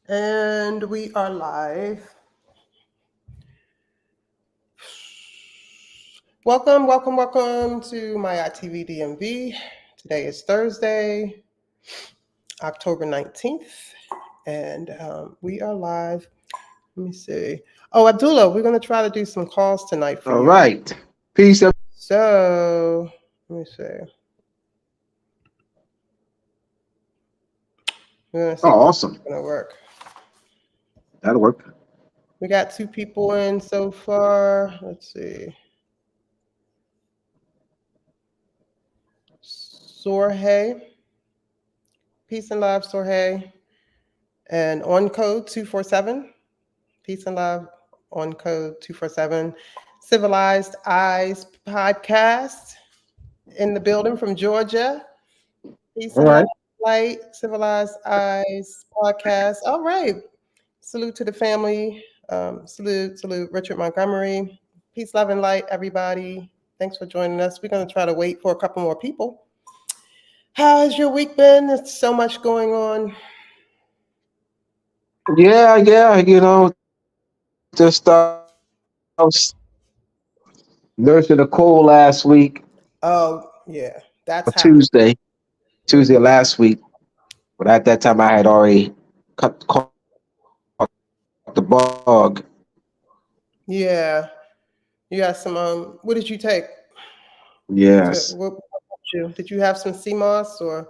And we are live. Welcome to my ITV DMV. Today is Thursday, October 19th, and we are live. Let me see. Oh, Abdullah, we're going to try to do some calls tonight for All you. right. Peace. So, let me see. We're going to see Oh, if awesome. it's going to work. That'll work. We got 2 people in so far. Let's see. Sorhe. Peace and love, Sorhe. And on code 247. Peace and love on code 247. Civilized Eyes podcast in the building from Georgia. Peace All and love, right. light, Civilized Eyes podcast. All right. Salute to the family. Salute, Richard Montgomery. Peace, love, and light, everybody. Thanks for joining us. We're going to try to wait for a couple more people. How has your week been? There's so much going on. Yeah. Just I was nursing a cold last week, Oh, yeah, that's happened. Tuesday of last week. But at that time, I had already caught the bug. Yeah. You got some, what did you take? Yes. What helped you? Did you have some CMOS or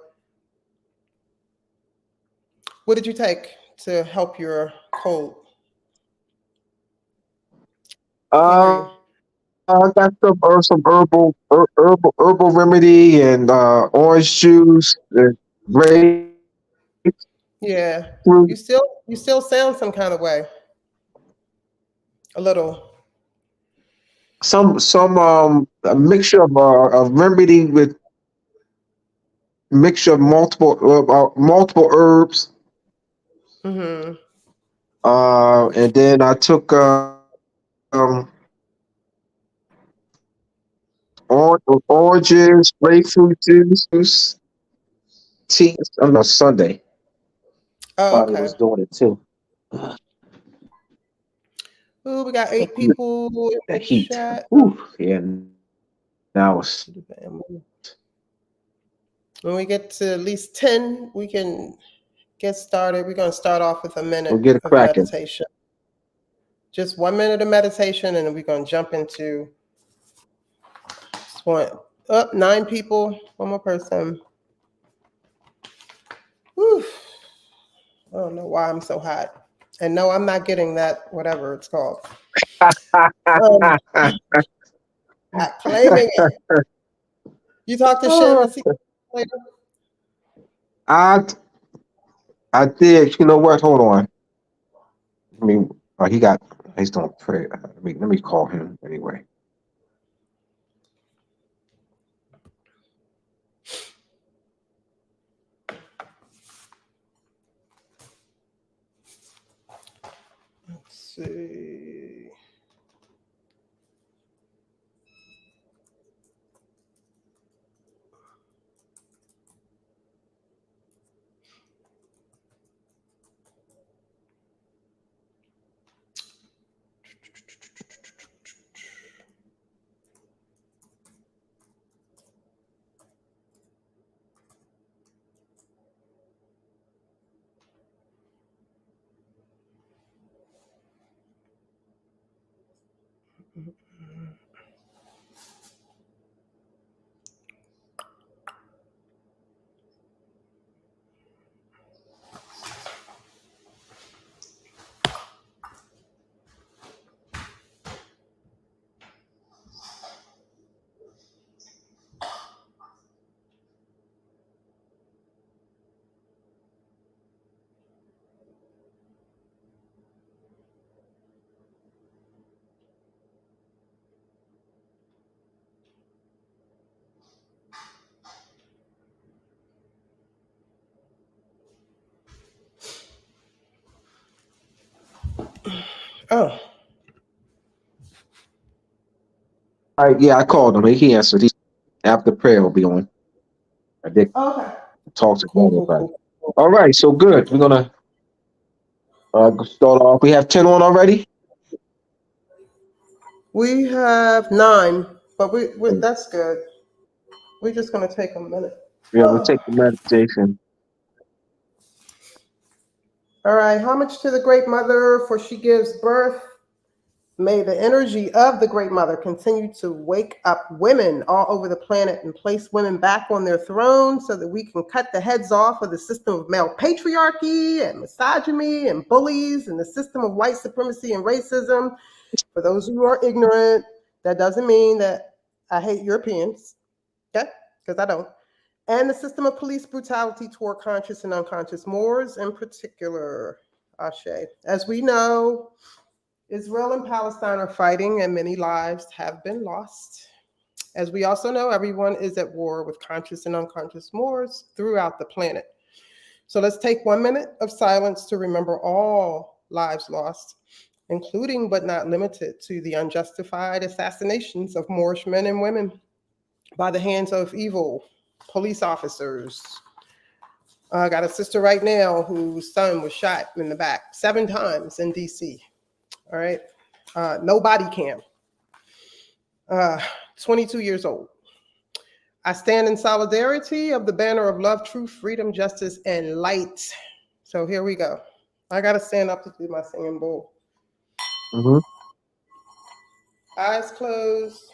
what did you take to help your cold? Can't hear you. I got some herbal remedy and orange juice and grapefruit. Yeah. You still sound some kind of way. A little. Some a mixture of remedy with mixture of multiple herbs. Mm-hmm. And then I took oranges, grapefruit juice, tea on a Sunday. Oh, Probably okay. was doing it too. Ooh, we got 8 people in The the heat. chat. Ooh, yeah. Now it's When we get to at least 10, we can get started. We're going to start off with a we'll minute get it of cracking. meditation. Just 1 minute of meditation, and then we're going to jump into one. Up 9 people. One more person. Whew. I don't know why I'm so hot. And no, I'm not getting that, whatever it's called. Not claiming it. You talk to Shem and see later? I I did. You know what? Hold on. I mean, he's doing prayer. Let me call him anyway. Let's see. Oh, All right. Yeah, I called him. He answered. After prayer will be on. I did okay. talk to Cool, him cool, about it. cool, cool. All right. So good. We're gonna Start off. We have 10 on already. We have 9, but that's good. We're just going to take a minute. Yeah, we'll take the meditation. All right. Homage to the Great Mother, for she gives birth. May the energy of the Great Mother continue to wake up women all over the planet and place women back on their throne so that we can cut the heads off of the system of male patriarchy and misogyny and bullies and the system of white supremacy and racism. For those who are ignorant, that doesn't mean that I hate Europeans, okay? Because I don't. And the system of police brutality toward conscious and unconscious Moors in particular. Ashe. As we know, Israel and Palestine are fighting and many lives have been lost. As we also know, everyone is at war with conscious and unconscious Moors throughout the planet. So let's take 1 minute of silence to remember all lives lost, including but not limited to the unjustified assassinations of Moorish men and women by the hands of evil police officers. I got a sister right now whose son was shot in the back 7 times in DC. All right. No body cam. 22 years old. I stand in solidarity of the banner of love, truth, freedom, justice, and light. So here we go. I got to stand up to do my singing bowl. Mm-hmm. Eyes closed.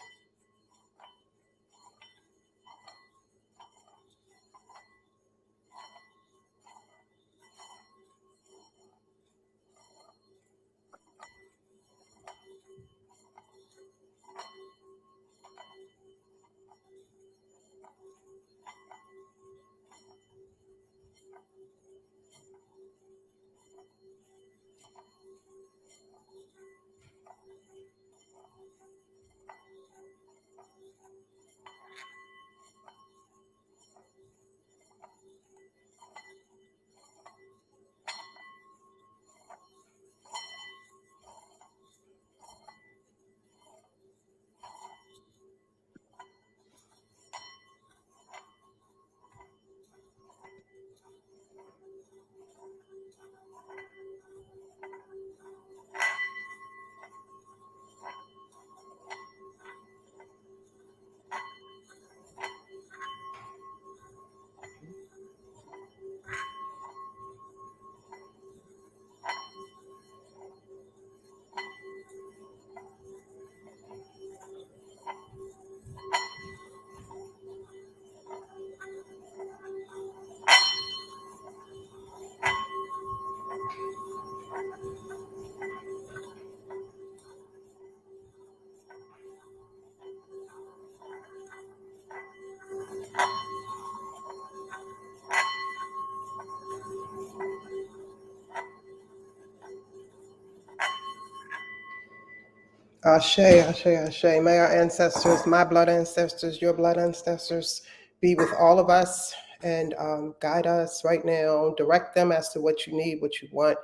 Ashe, Ashe, Ashe. May our ancestors, my blood ancestors, your blood ancestors, be with all of us and guide us right now. Direct them as to what you need, what you want,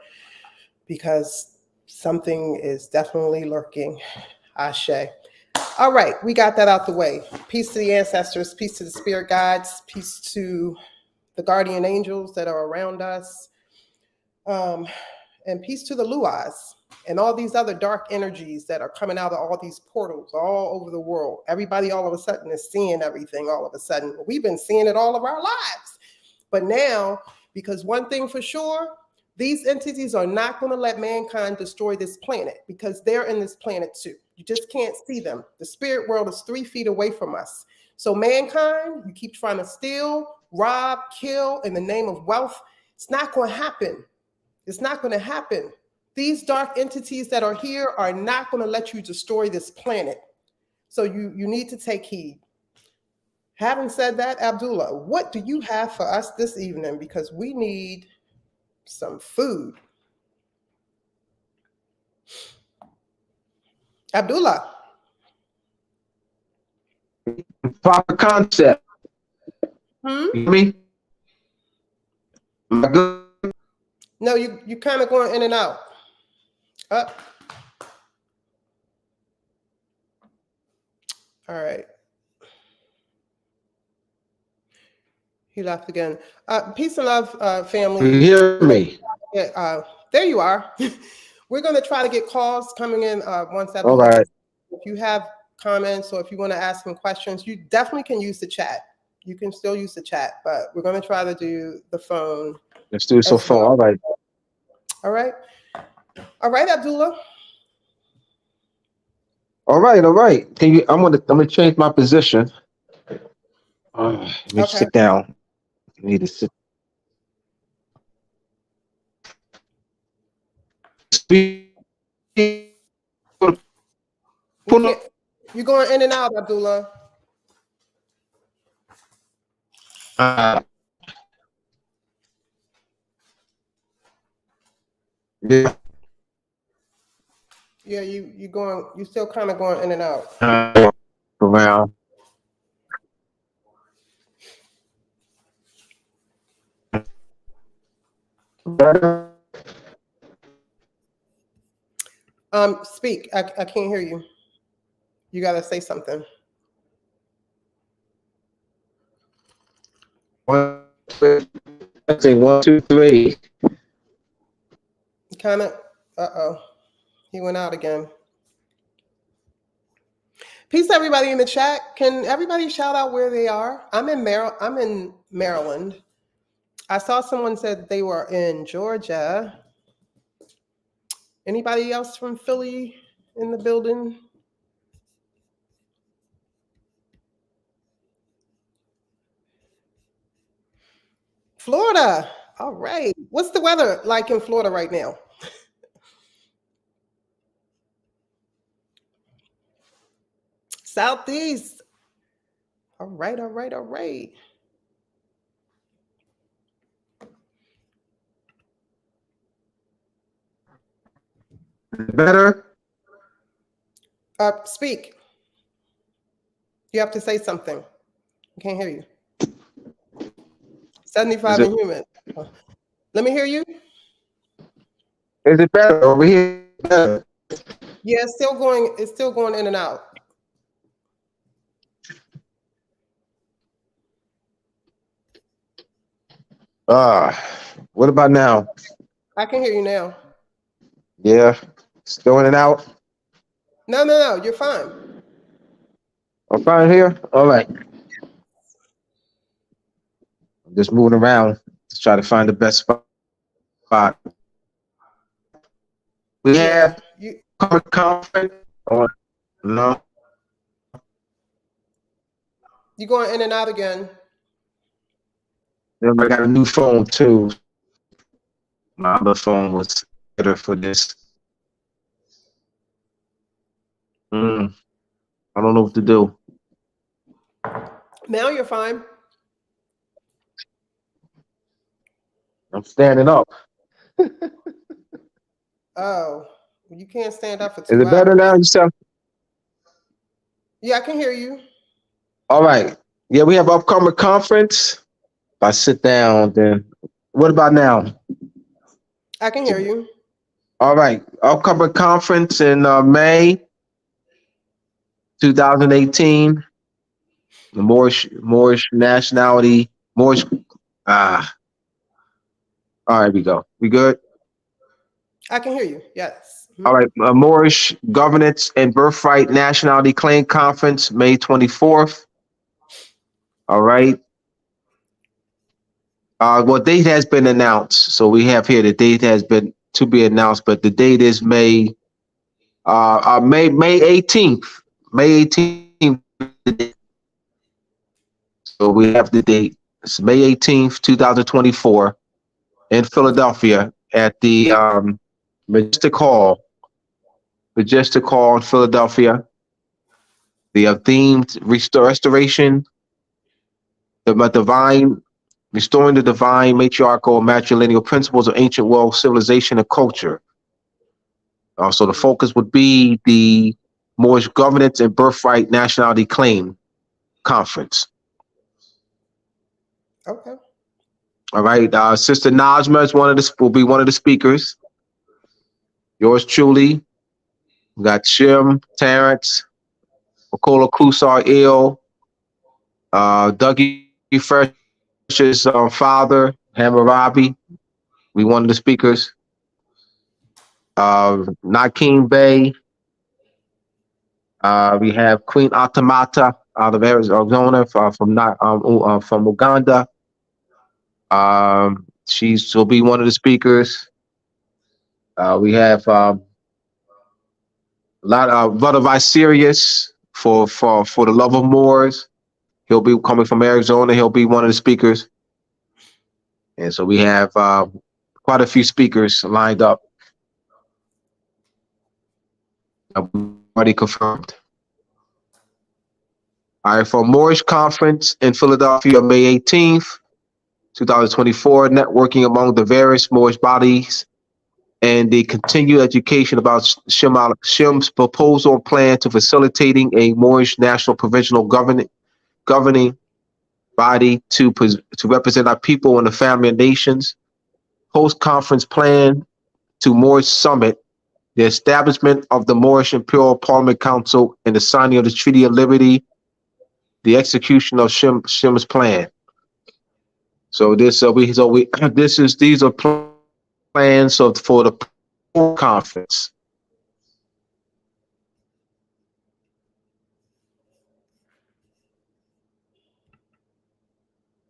because something is definitely lurking. Ashe. All right, we got that out the way. Peace to the ancestors, peace to the spirit guides, peace to the guardian angels that are around us, and peace to the Luas and all these other dark energies that are coming out of all these portals all over the world. Everybody all of a sudden is seeing everything all of a sudden. We've been seeing it all of our lives. But now, because one thing for sure, these entities are not going to let mankind destroy this planet because they're in this planet too. You just can't see them. The spirit world is 3 feet away from us. So mankind, you keep trying to steal, rob, kill in the name of wealth. It's not going to happen. It's not going to happen. These dark entities that are here are not going to let you destroy this planet. So you need to take heed. Having said that, Abdullah, what do you have for us this evening? Because we need some food. Abdullah. Proper concept. You hear me? Am I good? No, you kind of going in and out. Up. All right. He left again. Peace and love, family. You hear me? There you are. We're going to try to get calls coming in once All Abdullah. right. If you have comments or if you want to ask him questions, you definitely can use the chat. You can still use the chat, but we're going to try to do the phone. Let's do it so as far. well. All right. All right. All right, Abdullah. All right. All right. I'm gonna change my position. Let me Okay. sit down. I need to sit. We can't. You're going in and out, Abdullah. Yeah. Yeah, you still kind of going in and out. Around. Speak. I can't hear you. You got to say something. I say 1, 2, 3. Kind of. He went out again. Peace to everybody in the chat. Can everybody shout out where they are? I'm in Maryland. I saw someone said they were in Georgia. Anybody else from Philly in the building? Florida. All right. What's the weather like in Florida right now? Southeast. All right, all right, all right. Better? Speak. You have to say something. I can't hear you. 75 and humid. Let me hear you. Is it better over here? Better. Yeah, it's still going in and out. What about now? I can hear you now. Yeah. Still in and out? No, you're fine. I'm fine here? All right. I'm just moving around to try to find the best spot. We have conference or no? You're going in and out again. Then I got a new phone too. My other phone was better for this. I don't know what to do. Now you're fine. I'm standing up. Oh, you can't stand up for 2 Is hours. it better now? Yeah, I can hear you. All right. Yeah, we have upcoming conference. If I sit down, then what about now? I can hear you. All right. Upcoming conference in May 2018. The Moorish nationality. Moorish. All right, we go. We good? I can hear you. Yes. All right. Moorish Governance and Birthright Nationality Claim Conference, May 24th. All right. Well, date has been announced. So we have here the date has been to be announced, but the date is May 18th. May 18th. So we have the date. It's May 18th, 2024 in Philadelphia at the Majestic Hall in Philadelphia. The themed restoration, restoring the divine matriarchal matrilineal principles of ancient world civilization and culture. So the focus would be the Moorish Governance and Birthright Nationality Claim Conference. Okay. All right. Sister Najma will be one of the speakers. Yours truly. We got Shem, Terrence, Okola Kusar Il, Dougie Fresh's father, Hammurabi. We one of the speakers. Nakeem Bey. We have Queen Automata out of Arizona from Uganda. She'll be one of the speakers. We have a lot of Brother Vicerious for the love of Moors. He'll be coming from Arizona. He'll be one of the speakers. And so we have quite a few speakers lined up. Already confirmed. All right, for Moorish Conference in Philadelphia, May 18th, 2024, networking among the various Moorish bodies and the continued education about Shem's proposal and plan to facilitating a Moorish national provisional governing body to represent our people and the family of nations. Post-conference plan to Moorish Summit, the establishment of the Moorish Imperial Parliament Council and the signing of the Treaty of Liberty, the execution of Shem's plan. So these are plans for the conference.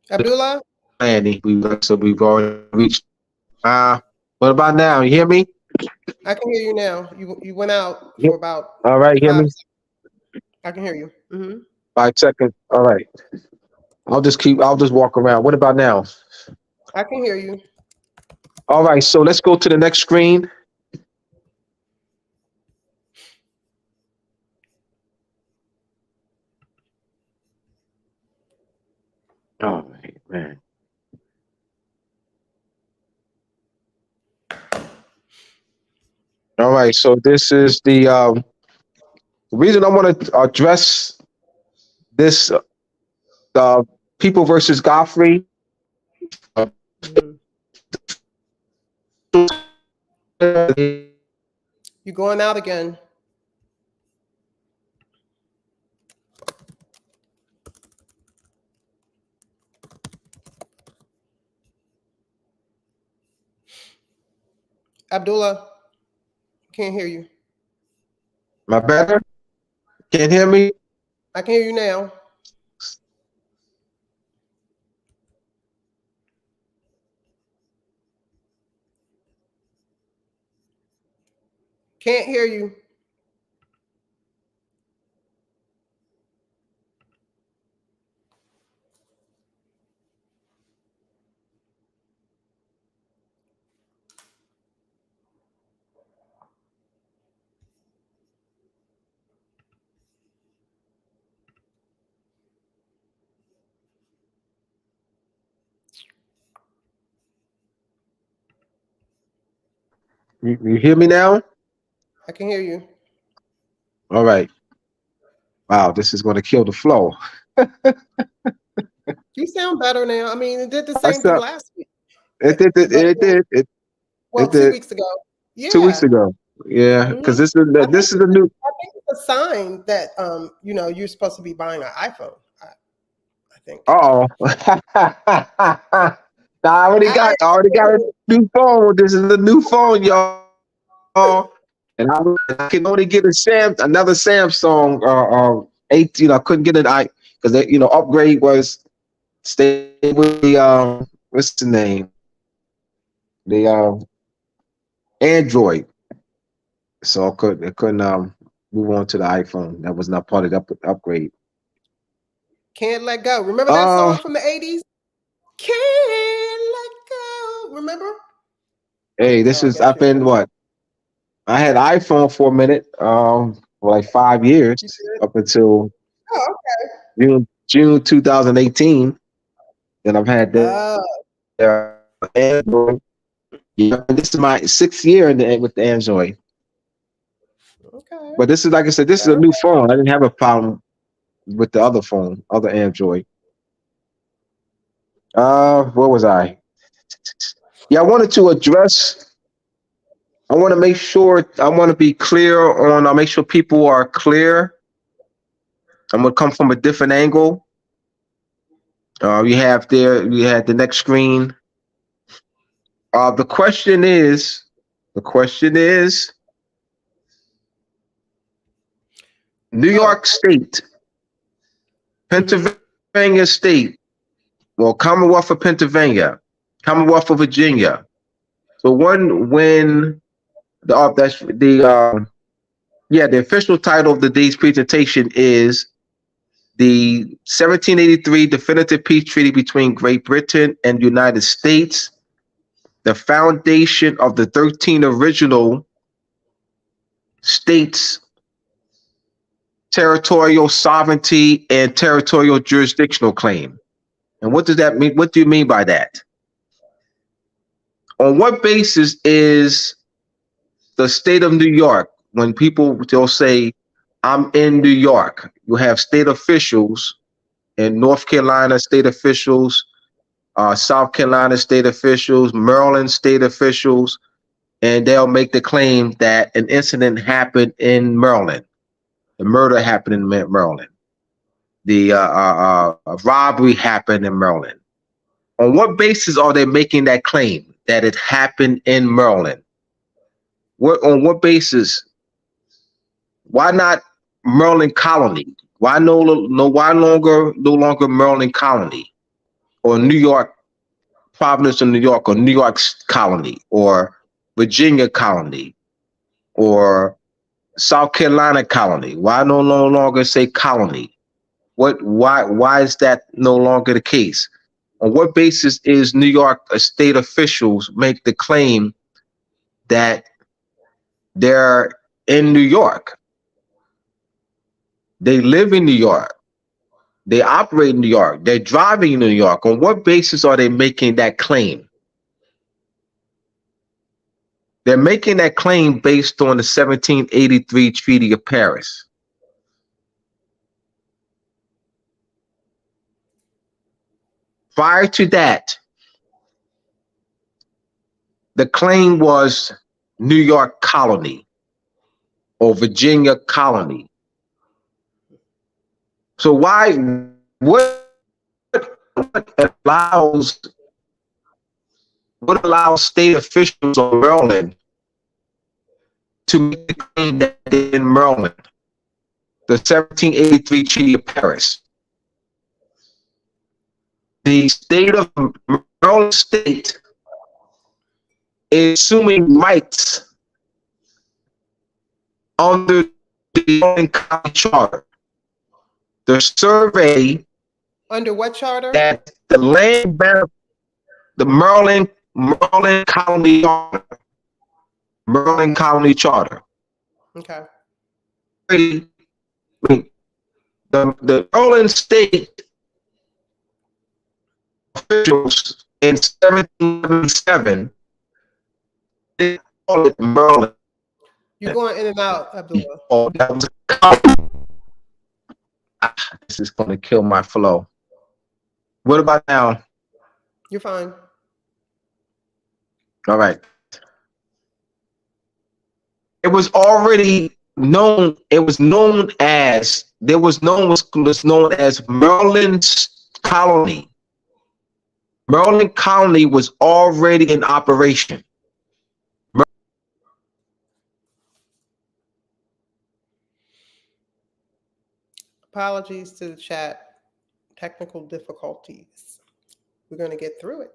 Abdullah? Planning. We've already reached. What about now? You hear me? I can hear you now. You went out for about all right. Hear 5 me? seconds. I can hear you. Mm-hmm. 5 seconds. All right. I'll just walk around. What about now? I can hear you. All right. So let's go to the next screen. Oh man. All right. So this is the reason I want to address this People versus Godfrey. You're going out again. Abdullah, can't hear you. Am I better? Can't hear me? I can hear you now. Can't hear you. You hear me now? I can hear you. All right. Wow, this is going to kill the flow. You sound better now. I mean, it did the same thing last week. It did. Well, 2 weeks ago. Yeah. 2 weeks ago. Yeah, because this is a new. I think it's a sign that you're supposed to be buying an iPhone. I think. Oh. I already got a new phone. This is a new phone, y'all. And I can only get another Samsung 8. I couldn't get an because upgrade was stay with the what's the name? The Android. So I couldn't move on to the iPhone. That was not part of the upgrade. Can't let go. Remember that song from the 80s? Can't let go. Remember? Hey, I've been what? I had iPhone for a minute, for like 5 years, up until June 2018. Then I've had the Android. Yeah, this is my 6th year with the Android. Okay. But this is, like I said, this is a new phone. I didn't have a problem with the other Android. Where was I? Yeah, I wanted to address. I want to make sure. I want to be clear on. I'll make sure people are clear. I'm gonna come from a different angle. We had the next screen. The question is, The question is New Oh, York State, mm-hmm. Pennsylvania State, well, Commonwealth of Pennsylvania, Commonwealth of Virginia. So when that's the official title of the day's presentation is the 1783 Definitive Peace Treaty between Great Britain and the United States, the foundation of the 13 original states, territorial sovereignty and territorial jurisdictional claim. And what does that mean? What do you mean by that? On what basis is the state of New York, when people they'll say, I'm in New York, you have state officials in North Carolina, state officials, South Carolina state officials, Maryland state officials, and they'll make the claim that an incident happened in Maryland, the murder happened in Maryland, the robbery happened in Maryland. On what basis are they making that claim that it happened in Maryland? On what basis? Why not Maryland Colony? Why no longer Maryland Colony or New York Providence of New York or New York Colony or Virginia Colony or South Carolina Colony? Why no longer say colony? Why is that no longer the case? On what basis is New York state officials make the claim that they're in New York? They live in New York. They operate in New York. They're driving in New York. On what basis are they making that claim? They're making that claim based on the 1783 Treaty of Paris. Prior to that, the claim was New York Colony or Virginia Colony. So what allows state officials of Maryland to make the claim that they're in Maryland? The 1783 Treaty of Paris. The state of Maryland state is assuming rights under the Maryland County Charter. The survey Under what charter? that the land the Maryland Colony Charter. Maryland Colony Charter. Okay. The Maryland state officials in 1777 they called it Maryland. You're going in and out, Abdullah. Oh, that was this is going to kill my flow. What about now? You're fine. All right. It was already known. It was known as Maryland's colony. Maryland Colony was already in operation. Apologies to the chat. Technical difficulties. We're going to get through it.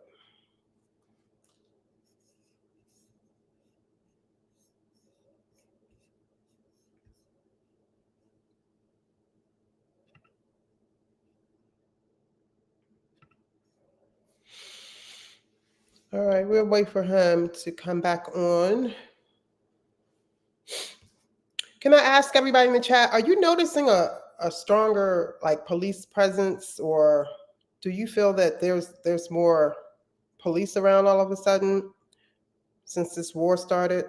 All right, we'll wait for him to come back on. Can I ask everybody in the chat, are you noticing a stronger like police presence, or do you feel that there's more police around all of a sudden since this war started?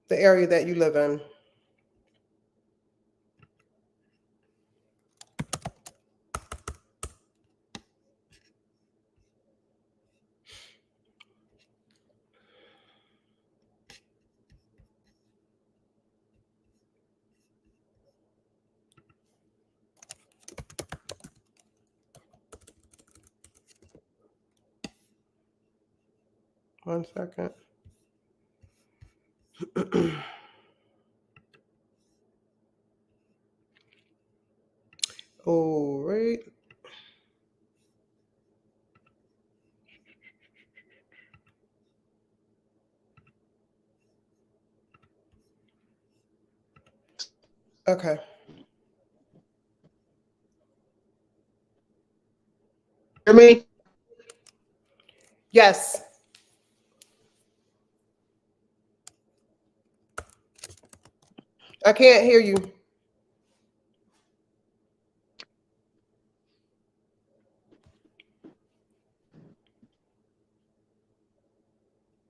The area that you live in. 1 second. All right. Okay. Hear me? Yes. I can't hear you.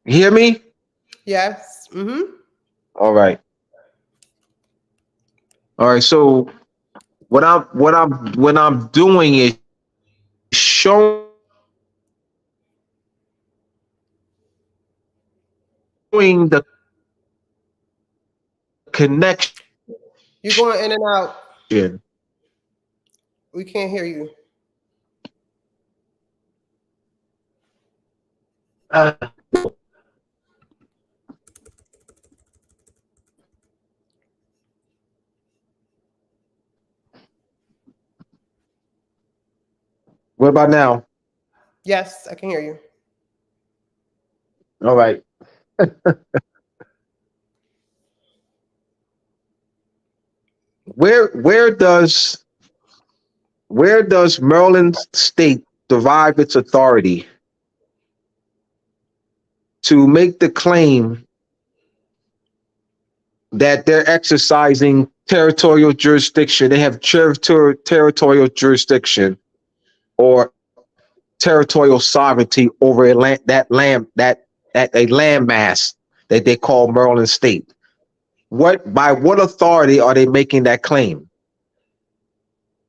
Hear me? Yes. Mm-hmm. All right. All right. So what I'm doing is showing the connection. You're going in and out. We can't hear you. Uh, what about now? Yes, I can hear you. All right. Where does Maryland State derive its authority to make the claim that they're exercising territorial jurisdiction? They have territorial jurisdiction or territorial sovereignty over that a landmass that they call Maryland State. By what authority are they making that claim?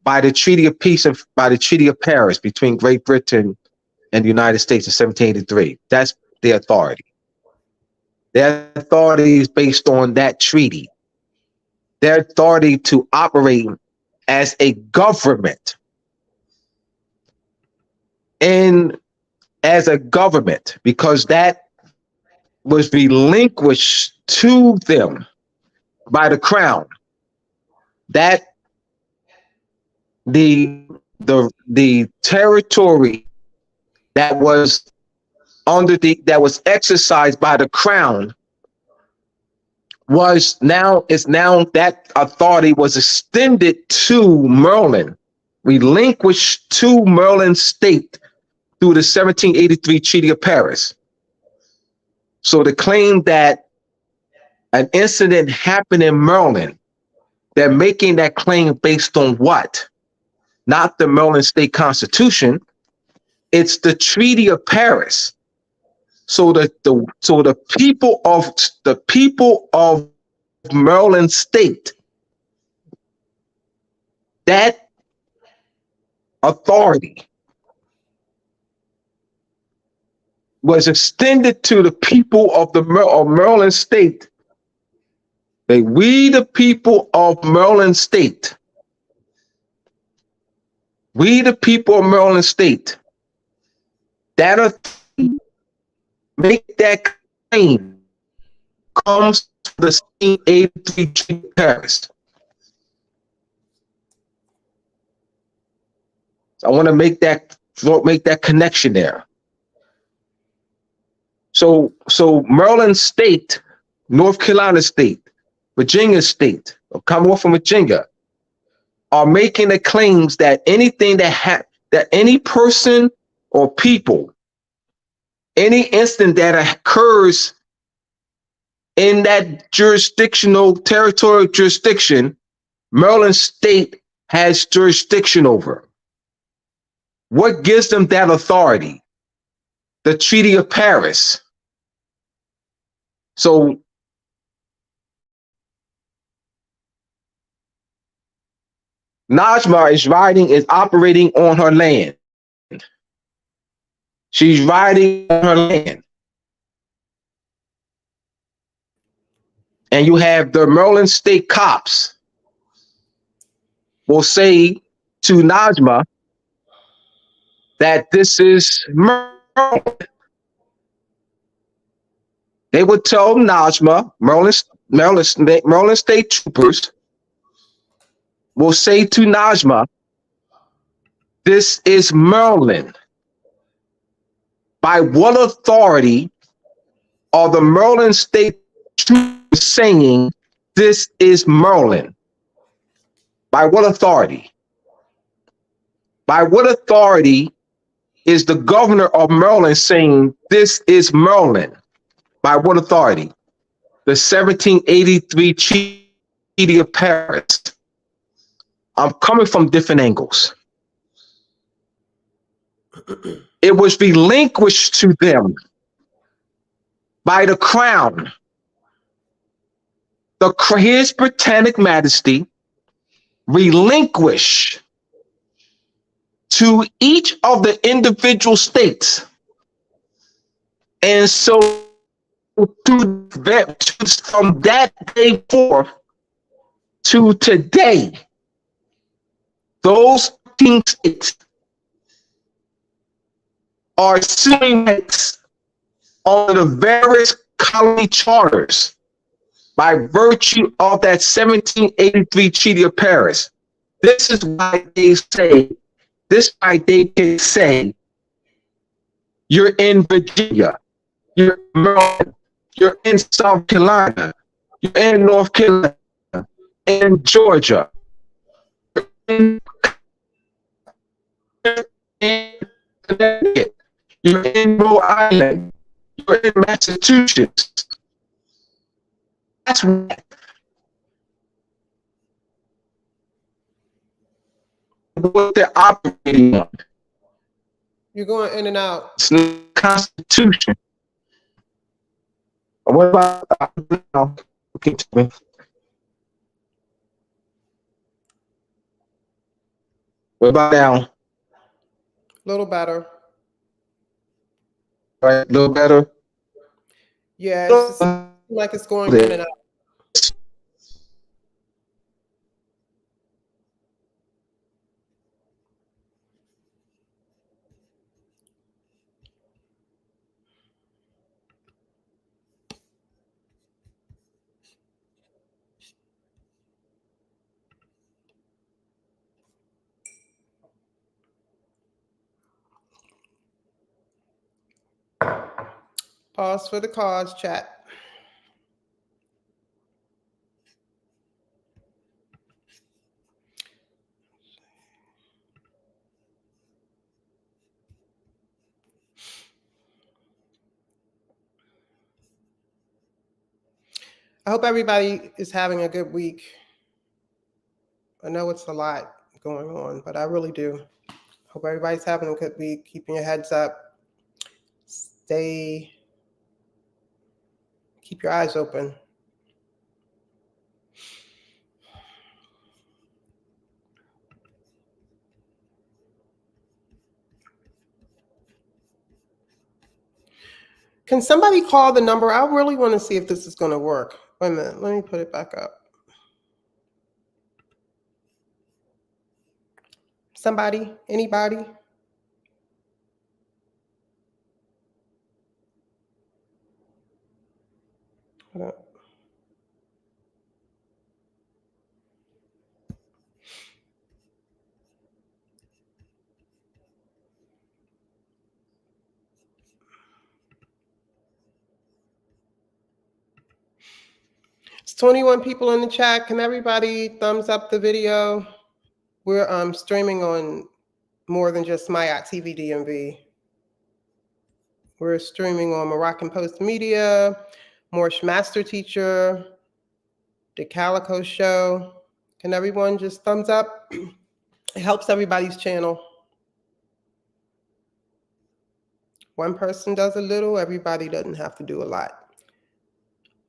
By the Treaty of Peace and by the Treaty of Paris between Great Britain and the United States in 1783. That's their authority. Their authority is based on that treaty. Their authority to operate as a government and as a government, because that was relinquished to them by the crown. That the territory that was that was exercised by the crown is now that authority was extended to Maryland, relinquished to Maryland State through the 1783 Treaty of Paris. So the claim that an incident happened in Maryland, they're making that claim based on what? Not the Maryland State Constitution. It's the Treaty of Paris. So the people of Maryland State, that authority was extended to the people of Maryland State. We the people of Maryland State. We the people of Maryland State. That make that claim comes to the 1783 Treaty of Paris. So I want to make that connection there. So Maryland State, North Carolina State, Virginia State, or Commonwealth of Virginia, are making the claims that anything that any person or people, any incident that occurs in that territorial jurisdiction, Maryland State has jurisdiction over. What gives them that authority? The Treaty of Paris. So Najma is operating on her land. She's riding on her land. And you have the Maryland State cops will say to Najma that this is Maryland. They would tell Najma, Maryland State troopers will say to Najma, this is Maryland. By what authority are the Maryland State troopers saying this is Maryland? By what authority? By what authority is the governor of Maryland saying this is Maryland? By what authority? The 1783 Treaty of Paris. I'm coming from different angles. It was relinquished to them by the crown. His Britannic Majesty relinquish to each of the individual states. And so from that day forth to today, those 15 states are suing on the various colony charters by virtue of that 1783 Treaty of Paris. This is why they can say, you're in Virginia, you're in Maryland, you're in South Carolina, you're in North Carolina, in Georgia, in Connecticut, you're in Rhode Island, you're in Massachusetts. That's what they're operating on. You're going in and out. It's the Constitution. What about now? Okay, what about now? A little better. All right, a little better. Yeah, it's just like it's going in and out. Pause for the cause, chat. I hope everybody is having a good week. I know it's a lot going on, but I really do. Hope everybody's having a good week, keeping your heads up. Keep your eyes open. Can somebody call the number? I really want to see if this is going to work. Wait a minute. Let me put it back up. Somebody? Anybody? Hold on. It's 21 people in the chat. Can everybody thumbs up the video? We're streaming on more than just Mayat TV DMV. We're streaming on Moroccan Post Media, Morsh Master Teacher, The Calico Show. Can everyone just thumbs up? It helps everybody's channel. One person does a little, everybody doesn't have to do a lot.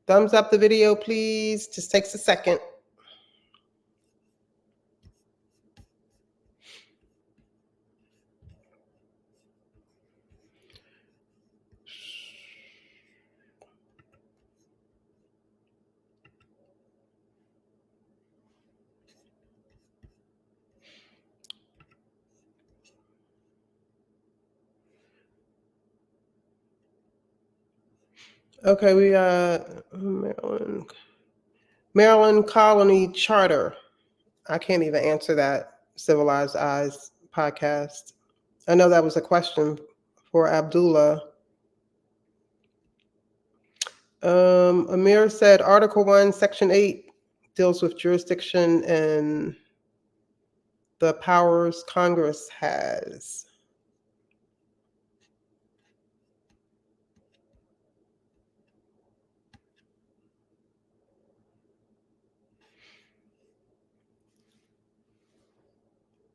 Thumbs up the video, please. Just takes a second. Okay, we got Maryland Colony Charter. I can't even answer that. Civilized Eyes podcast. I know that was a question for Abdullah. Amir said Article 1, Section 8 deals with jurisdiction and the powers Congress has.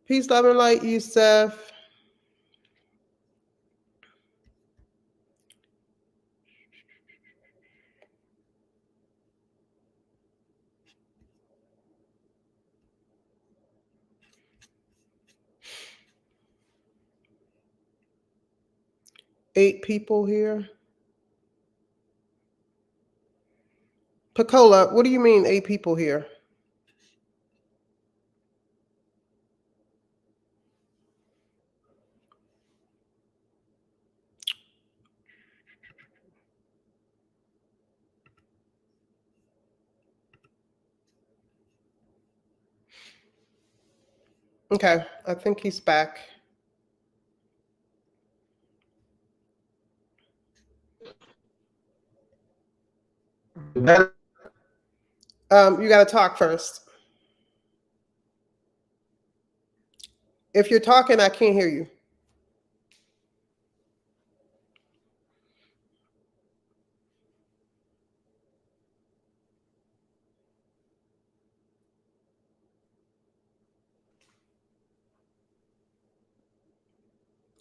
Peace, love, and light, Yusef. Eight people here. Pacola, what do you mean 8 people here? Okay, I think he's back. You got to talk first. If you're talking, I can't hear you.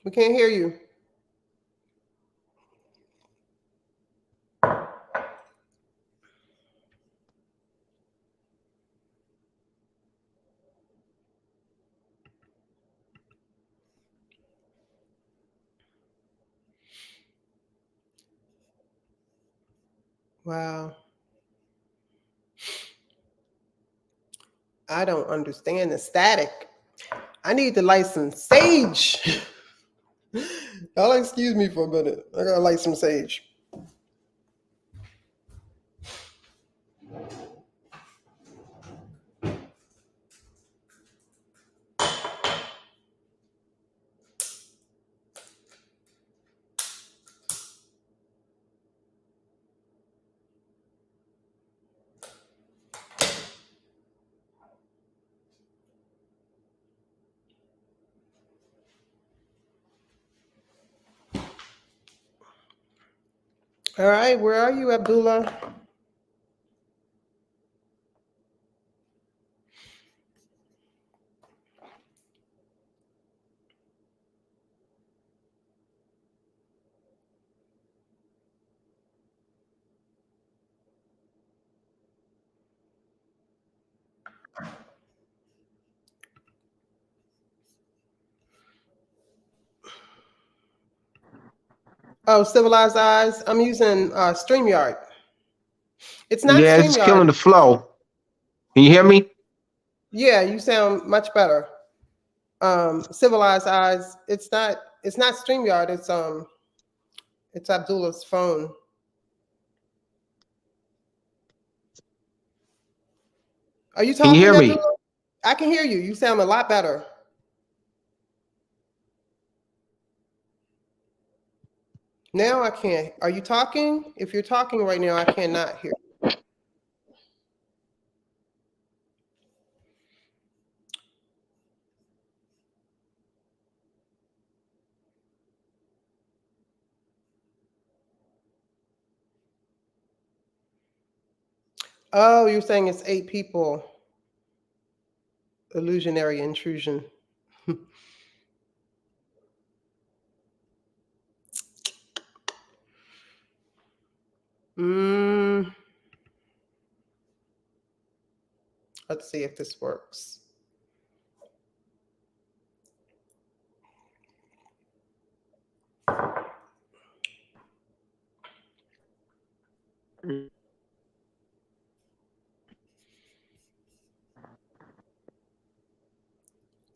We can't hear you. Wow. I don't understand the static. I need to light some sage. Y'all excuse me for a minute. I gotta light some sage. All right, where are you, Abdullah? Oh, Civilized Eyes. I'm using StreamYard. It's not Yeah, it's killing StreamYard. the flow. Can you hear me? Yeah, you sound much better. Civilized Eyes. It's not StreamYard. It's Abdullah's phone. Are you Can you talking, hear me? Abdullah? I can hear you. You sound a lot better. Now I can't. Are you talking? If you're talking right now, I cannot hear. Oh, you're saying it's 8 people. Illusionary intrusion. mm, let's see if this works.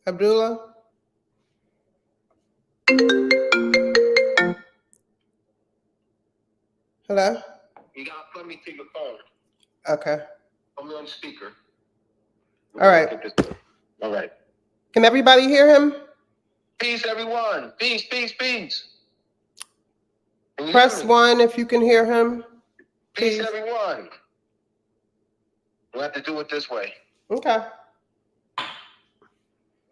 Abdullah? Hello? You got to plug me to your phone. Okay. Put me on the speaker. All right. All right. Can everybody hear him? Peace, everyone. Peace, peace, peace. Press 1 if you can hear him. Peace, everyone. We'll have to do it this way. Okay. All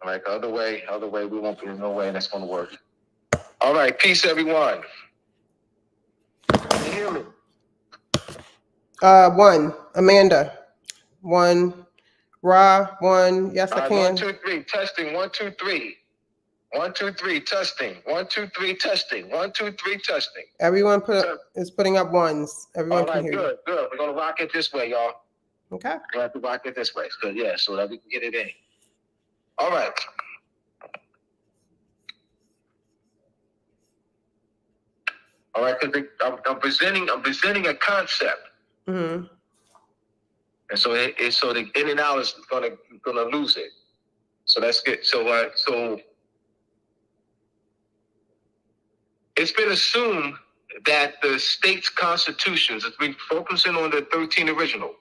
right, the other way, we won't be in no way that's going to work. All right, peace, everyone. Can you hear me? 1, Amanda. 1, Ra. 1, yes, I can. 1, 2, 3, testing. 1, 2, 3. 1, 2, 3, testing. 1, 2, 3, testing. 1, 2, 3, testing. Everyone is putting up ones. Everyone can hear you. Good. We're going to rock it this way, y'all. Okay. We'll have to rock it this way. It's good, yeah, so that we can get it in. All right. All right, because I'm presenting a concept, Mm-hmm. and so so the in and out is gonna lose it. So that's good. So it's been assumed that the state's constitutions, as we're focusing on the 13 original,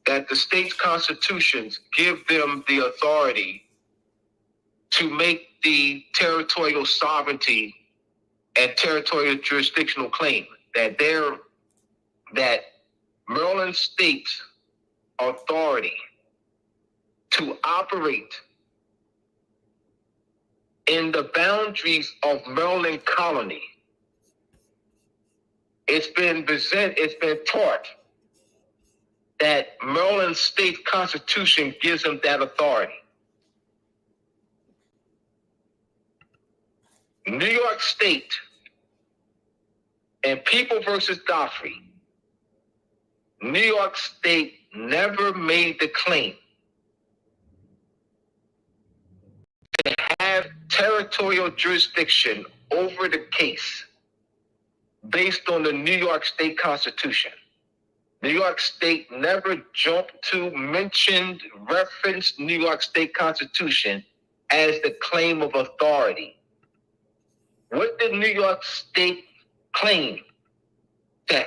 that the state's constitutions give them the authority to make the territorial sovereignty and territorial jurisdictional claim that Maryland state's authority to operate in the boundaries of Maryland colony. It's been taught that Maryland state constitution gives them that authority. New York State and People versus Godfrey, New York State never made the claim to have territorial jurisdiction over the case based on the New York State Constitution. New York State never jumped to, mentioned, referenced New York State Constitution as the claim of authority. What did New York State claim? To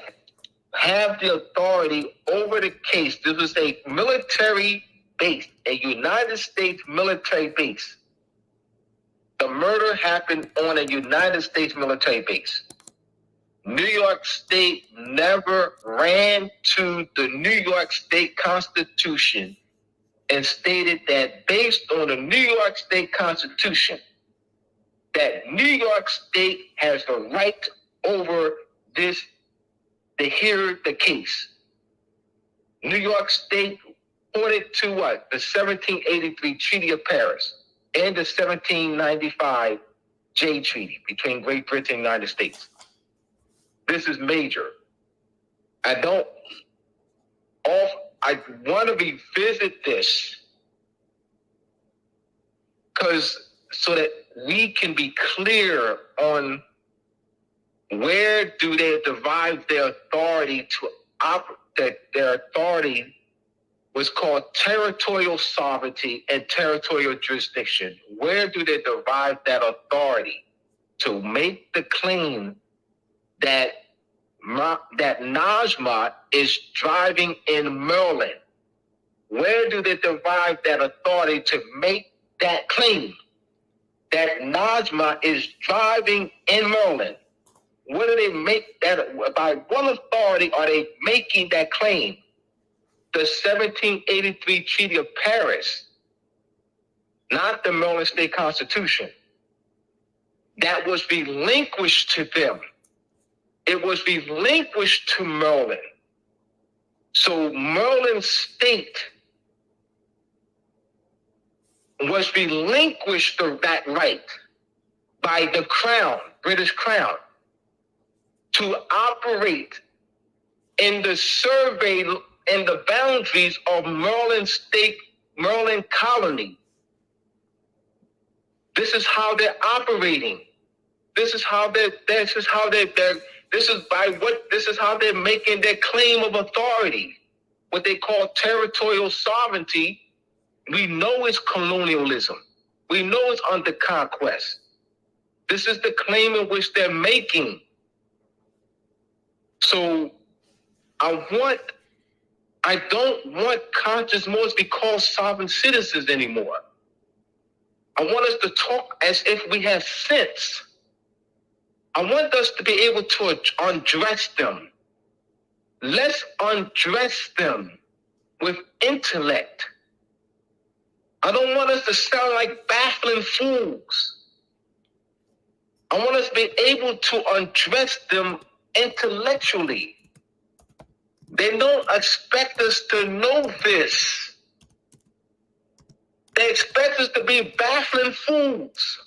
have the authority over the case. This was a military base, a United States military base. The murder happened on a United States military base. New York State never ran to the New York State Constitution and stated that based on the New York State Constitution, that New York State has the right over this, to hear the case. New York State pointed to what? The 1783 Treaty of Paris and the 1795 Jay Treaty between Great Britain and the United States. This is major. I want to revisit this so that we can be clear on where do they derive their authority to operate, that their authority was called territorial sovereignty and territorial jurisdiction. Where do they derive that authority to make the claim that Najma is driving in Maryland? Where do they derive that authority to make that claim that Najma is driving in Maryland? Where do they make that? By what authority are they making that claim? The 1783 Treaty of Paris, not the Maryland State Constitution. That was relinquished to them. It was relinquished to Maryland. So Maryland State was relinquished to that right by the Crown, British Crown, to operate in the survey and the boundaries of Maryland State, Maryland colony. This is how they're operating. This is how they're making their claim of authority. What they call territorial sovereignty. We know it's colonialism. We know it's under conquest. This is the claim in which they're making. So I don't want conscious Moors to be called sovereign citizens anymore. I want us to talk as if we have sense. I want us to be able to undress them. Let's undress them with intellect. I don't want us to sound like baffling fools. I want us to be able to undress them intellectually. They don't expect us to know this. They expect us to be baffling fools.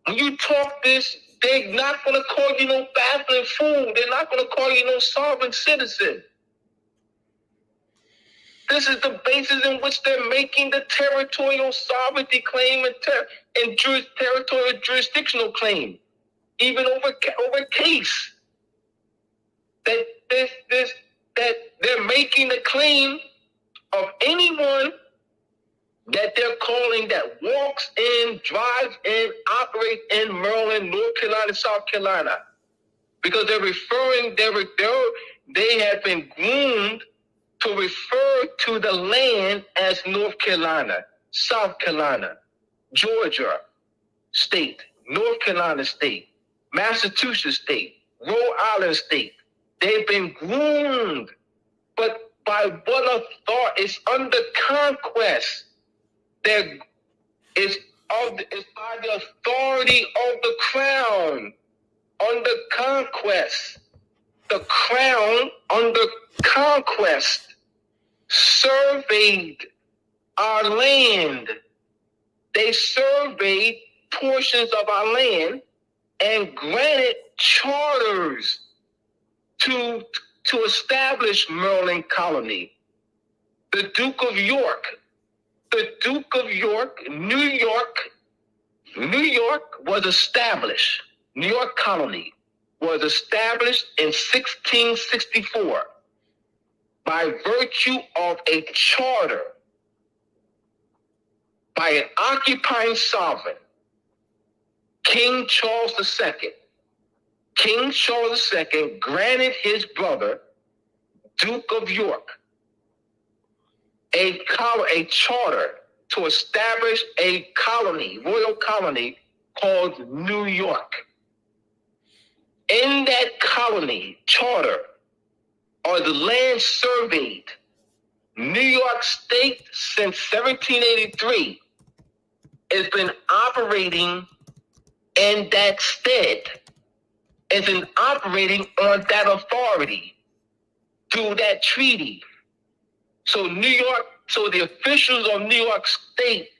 When you talk this, they're not going to call you no baffling fool. They're not going to call you no sovereign citizen. This is the basis in which they're making the territorial sovereignty claim and territorial jurisdictional claim, even over case. That they're making the claim of anyone that they're calling that walks in, drives in, operates in Maryland, North Carolina, South Carolina, because they're referring, they have been groomed to refer to the land as North Carolina, South Carolina, Georgia state, North Carolina state, Massachusetts state, Rhode Island state. They've been groomed, but by what authority? It's under conquest. It's by the authority of the crown under conquest. The crown under conquest surveyed our land. They surveyed portions of our land and granted charters to establish Maryland colony. The Duke of York, New York was established. New York colony was established in 1664 by virtue of a charter by an occupying sovereign, King Charles II. King Charles II granted his brother, Duke of York, a charter to establish a colony, royal colony called New York. In that colony charter are the land surveyed. New York State since 1783 has been operating in that stead. Has been operating on that authority through that treaty. So the officials of New York State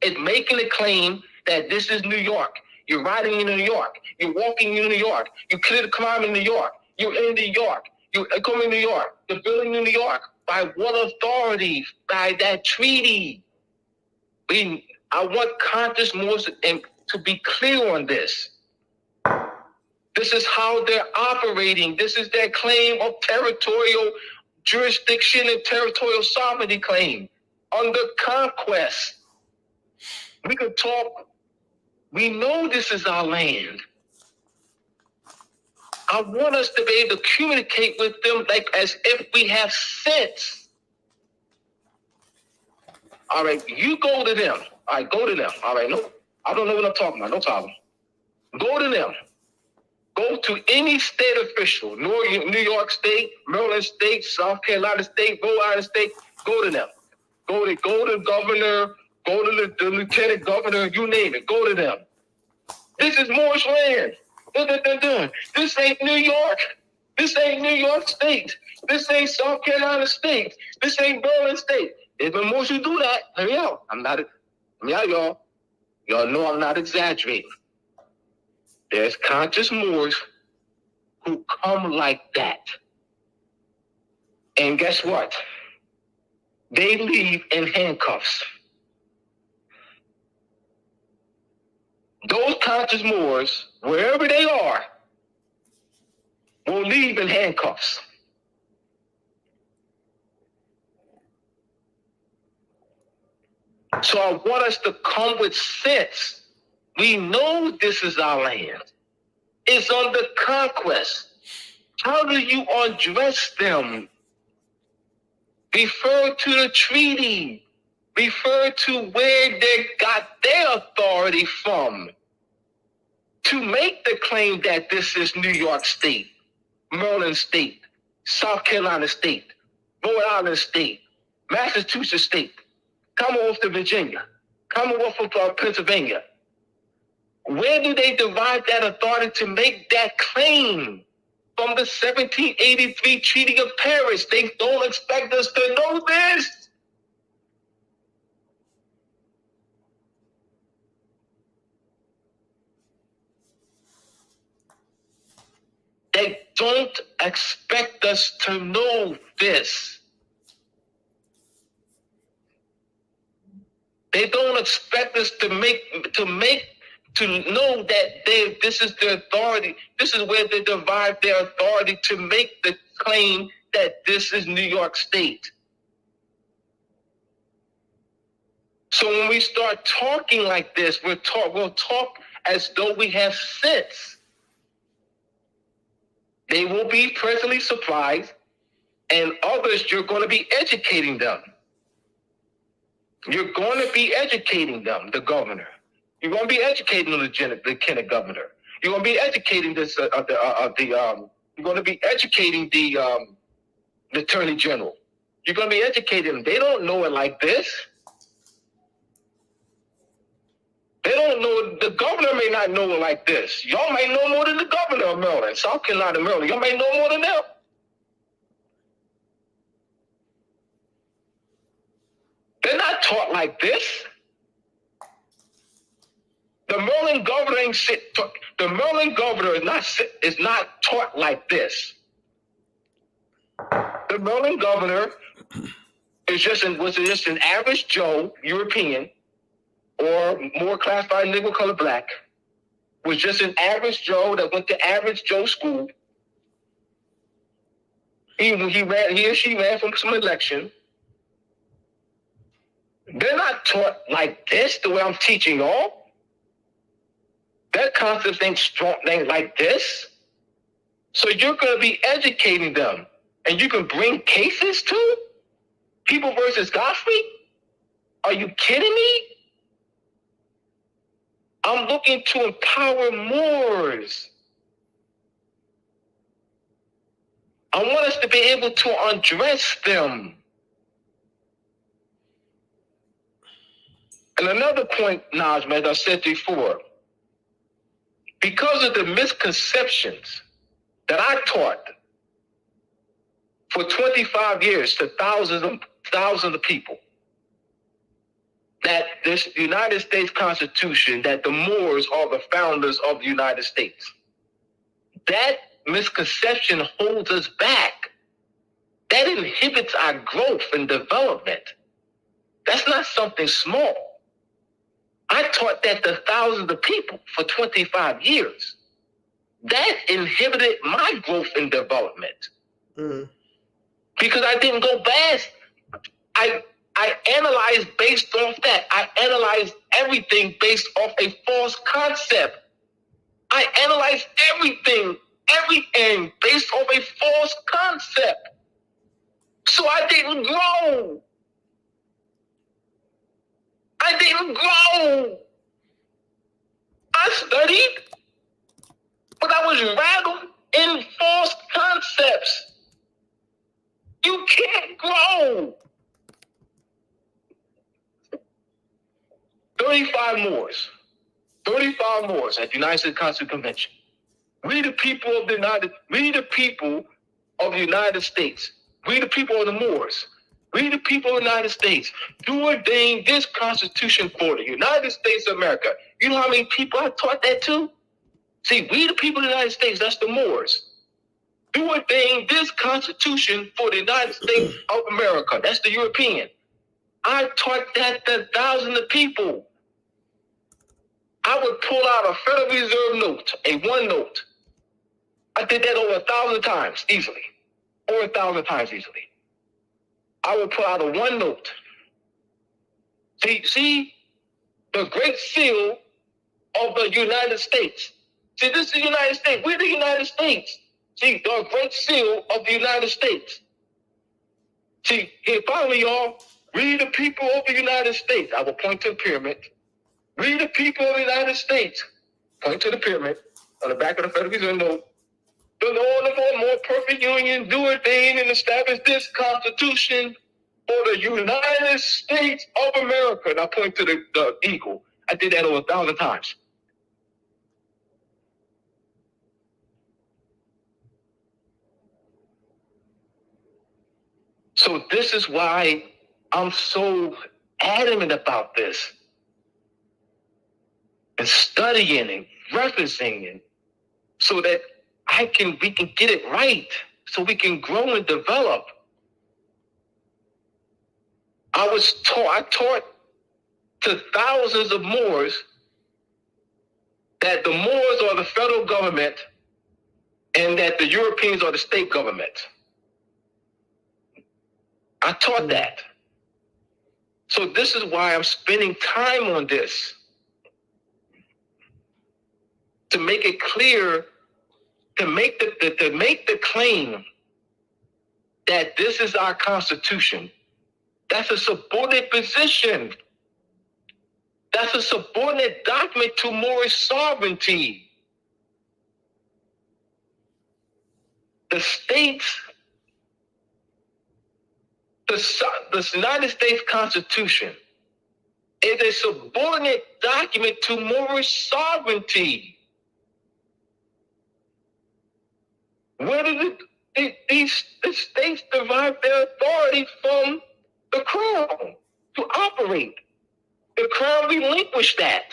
is making a claim that this is New York. You're riding in New York. You're walking in New York. You clear the crime in New York. You're in New York. You're coming in New York. You're building in New York. By what authority? By that treaty. I want conscious Moors to be clear on this. This is how they're operating. This is their claim of territorial jurisdiction and territorial sovereignty claim under conquest. We could talk. We know this is our land. I want us to be able to communicate with them like as if we have sense. All right, you go to them. All right, go to them. All right, no, I don't know what I'm talking about. No problem. Go to them. Go to any state official, New York State, Maryland State, South Carolina State, Rhode Island State. Go to them. Go to the governor. Go to the lieutenant governor. You name it. Go to them. This is Moorish land. This ain't New York. This ain't New York State. This ain't South Carolina State. This ain't Maryland State. There's been Moors who do that. Hear me out. Y'all. Y'all know I'm not exaggerating. There's conscious Moors who come like that. And guess what? They leave in handcuffs. Those conscious Moors, wherever they are, will leave in handcuffs. So I want us to come with sense. We know this is our land. It's under conquest. How do you address them? Refer to the treaty. Refer to where they got their authority from to make the claim that this is New York State, Maryland State, South Carolina State, Rhode Island State, Massachusetts State, Commonwealth of Virginia, Commonwealth of Pennsylvania. Where do they derive that authority to make that claim? From the 1783 Treaty of Paris. They don't expect us to know this. They don't expect us to know this. They don't expect us to know that this is their authority. This is where they derive their authority to make the claim that this is New York State. So when we start talking like this, we'll talk as though we have sense. They will be pleasantly surprised, and others, you're going to be educating them. You're going to be educating them, the governor. You're going to be educating the lieutenant governor. You're going to be educating you're going to be educating the attorney general. You're going to be educating them. They don't know it like this. They don't know. The governor may not know it like this. Y'all may know more than the governor of Maryland, South Carolina, Maryland. Y'all may know more than them. They're not taught like this. The Maryland governor is not taught like this. The Maryland governor was just an average Joe European, or more classified Negro, color, black. Was just an average Joe that went to average Joe school. He or she ran from some election. They're not taught like this, the way I'm teaching y'all. Their concepts ain't like this. So you're going to be educating them. And you can bring cases to People versus Godfrey? Are you kidding me? I'm looking to empower Moors. I want us to be able to address them. And another point, Najma, as I said before, because of the misconceptions that I taught for 25 years to thousands of people, that this United States Constitution, that the Moors are the founders of the United States, that misconception holds us back. That inhibits our growth and development. That's not something small. I taught that to thousands of people for 25 years. That inhibited my growth and development. Because I didn't go past. I analyzed based off that. I analyzed everything based off a false concept. I analyzed everything based off a false concept. So I didn't grow. I studied, but I was rattled in false concepts. You can't grow. 35 Moors at the United States Constitutional Convention. We the people of the United States. We the people of the Moors. We the people of the United States do ordain this Constitution for the United States of America. You know how many people I taught that to? See, we the people of the United States, that's the Moors. Do ordain this Constitution for the United States of America. That's the European. I taught that to thousands of people. I would pull out a Federal Reserve note, a OneNote. I did that over 1,000 times easily. Over 1,000 times easily. I would pull out a OneNote. See the Great Seal of the United States. See, this is the United States. We're the United States. See, the Great Seal of the United States. See, here, follow me, y'all. Read the people of the United States. I will point to the pyramid. Read the people of the United States. Point to the pyramid on the back of the Federal Reserve note. The Lord of a more perfect union do ordain and establish this Constitution for the United States of America. And I point to the eagle. I did that over 1,000 times. So this is why I'm so adamant about this. And studying and referencing and so that we can get it right, so we can grow and develop. I taught to thousands of Moors that the Moors are the federal government and that the Europeans are the state government. I taught that. So this is why I'm spending time on this, to make it clear, to make the claim that this is our Constitution. That's a subordinate position. That's a subordinate document to Moorish sovereignty. The states, the United States Constitution is a subordinate document to Moorish sovereignty. Where did the states derive their authority from the crown to operate? The crown relinquished that.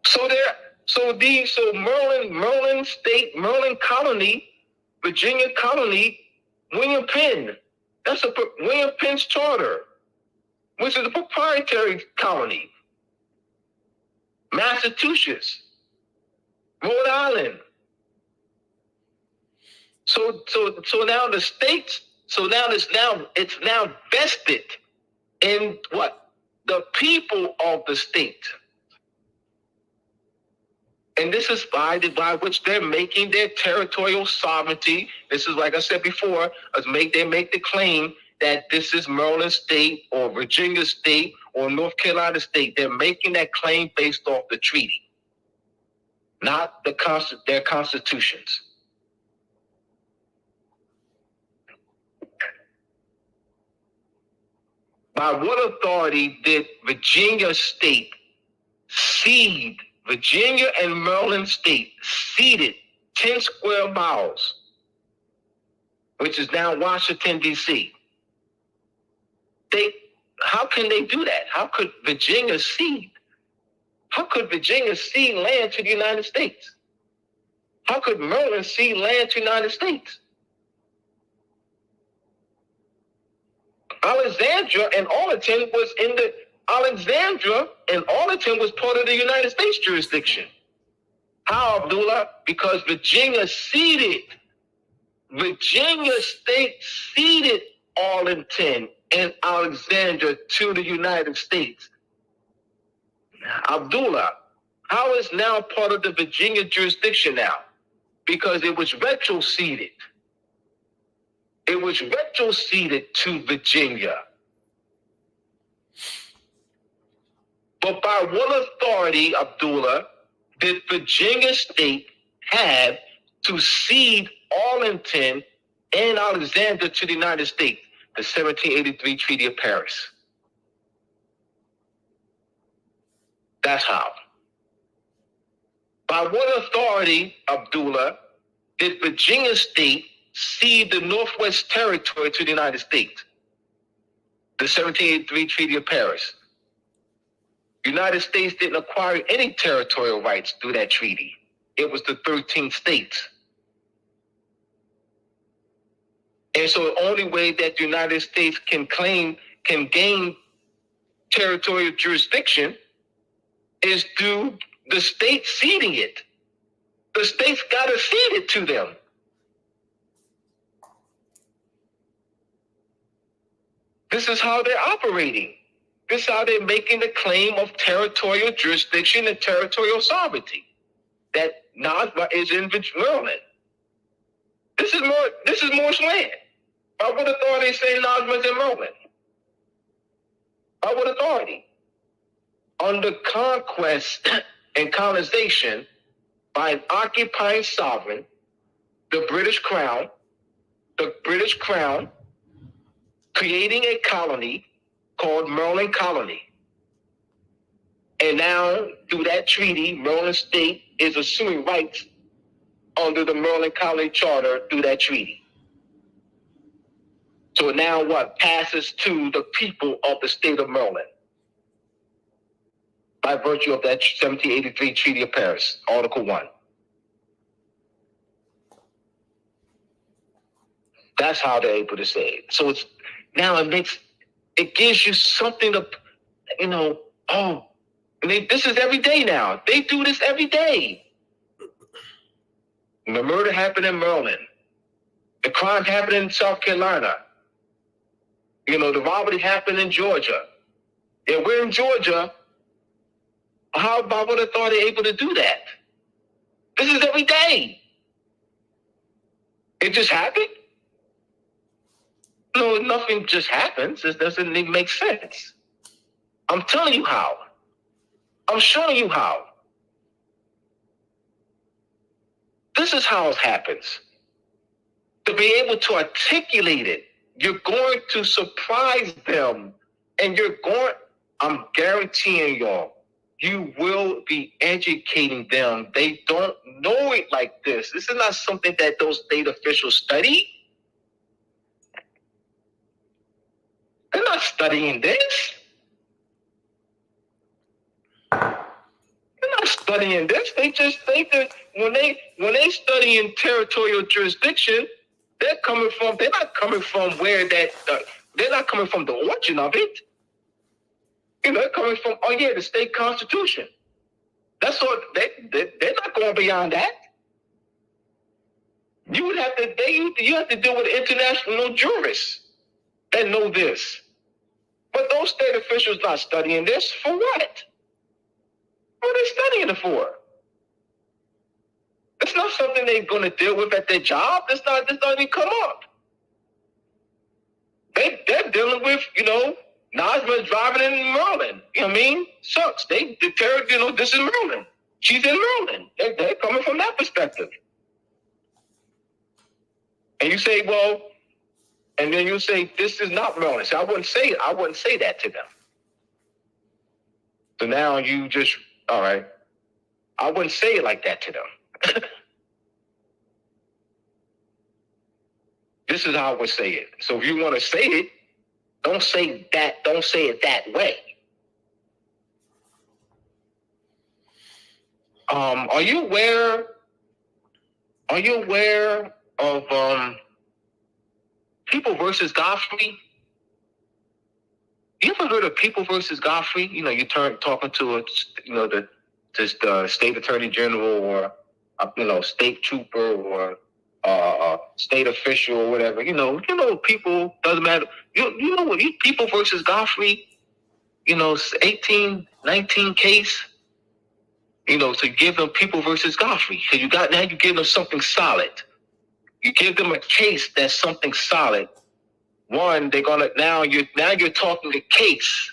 So Maryland State, Maryland Colony, Virginia Colony, William Penn. That's William Penn's charter, which is a proprietary colony. Massachusetts, Rhode Island. So now the states. So now it's now vested in what? The people of the state. And this is by which they're making their territorial sovereignty. This is, like I said before, they make the claim that this is Maryland State or Virginia State or North Carolina State. They're making that claim based off the treaty, not their constitutions. By what authority did Virginia State cede, Virginia and Maryland State ceded 10 square miles, which is now Washington, D.C.? How can they do that? How could Virginia cede? How could Virginia cede land to the United States? How could Maryland cede land to the United States? Alexandria and Arlington was part of the United States jurisdiction. How, Abdullah? Because Virginia ceded. Virginia State ceded Arlington and Alexandria to the United States. Abdullah, how is now part of the Virginia jurisdiction now? Because it was retroceded. It was retroceded to Virginia. But by what authority, Abdullah, did Virginia State have to cede Arlington and Alexandria to the United States? The 1783 Treaty of Paris. That's how. By what authority, Abdullah, did Virginia State cede the Northwest Territory to the United States? The 1783 Treaty of Paris. The United States didn't acquire any territorial rights through that treaty. It was the 13 states. And so the only way that the United States can gain territorial jurisdiction is through the states ceding it. The states got to cede it to them. This is how they're operating. This is how they're making the claim of territorial jurisdiction and territorial sovereignty. That Nasma is in Maryland. This is Morse land. By what authority say Nasma is in Maryland? By what authority? Under conquest and colonization by an occupying sovereign, the British Crown creating a colony called Maryland Colony. And now, through that treaty, Maryland State is assuming rights under the Maryland Colony Charter through that treaty. So now what? Passes to the people of the state of Maryland by virtue of that 1783 Treaty of Paris, Article 1. That's how they're able to say it. So it's now it gives you something to, this is every day now. They do this every day. The murder happened in Maryland. The crime happened in South Carolina. The robbery happened in Georgia. Yeah, we're in Georgia. How about what authority able to do that? This is every day. It just happened? No, nothing just happens. It doesn't even make sense. I'm telling you how. I'm showing you how. This is how it happens. To be able to articulate it, you're going to surprise them. And I'm guaranteeing y'all, you will be educating them. They don't know it like this. This is not something that those state officials study. They're not studying this. They're not studying this. They just think that when they study in territorial jurisdiction, they're not coming from where they're not coming from the origin of it. They're coming from, the state constitution. That's all. They're not going beyond that. You have to deal with international jurists that know this. But those state officials not studying this for what? What are they studying it for? It's not something they're going to deal with at their job. This not even come up. They're dealing with, Nasma driving in Maryland. You know what I mean? Sucks. They declared, this is Maryland. She's in Maryland. They're coming from that perspective. And you say, and then you say, this is not Maryland. So I wouldn't say that to them. So now you just, all right. I wouldn't say it like that to them. This is how I would say it. So if you want to say it, don't say it that way. Are you aware of People versus Godfrey? You ever heard of People versus Godfrey? You talking to the state attorney general or state trooper or state official or whatever. People, doesn't matter. You know what? People versus Godfrey. 1819 case. To give them People versus Godfrey. So you give them something solid. You give them a case that's something solid. One, they're gonna you're talking a case.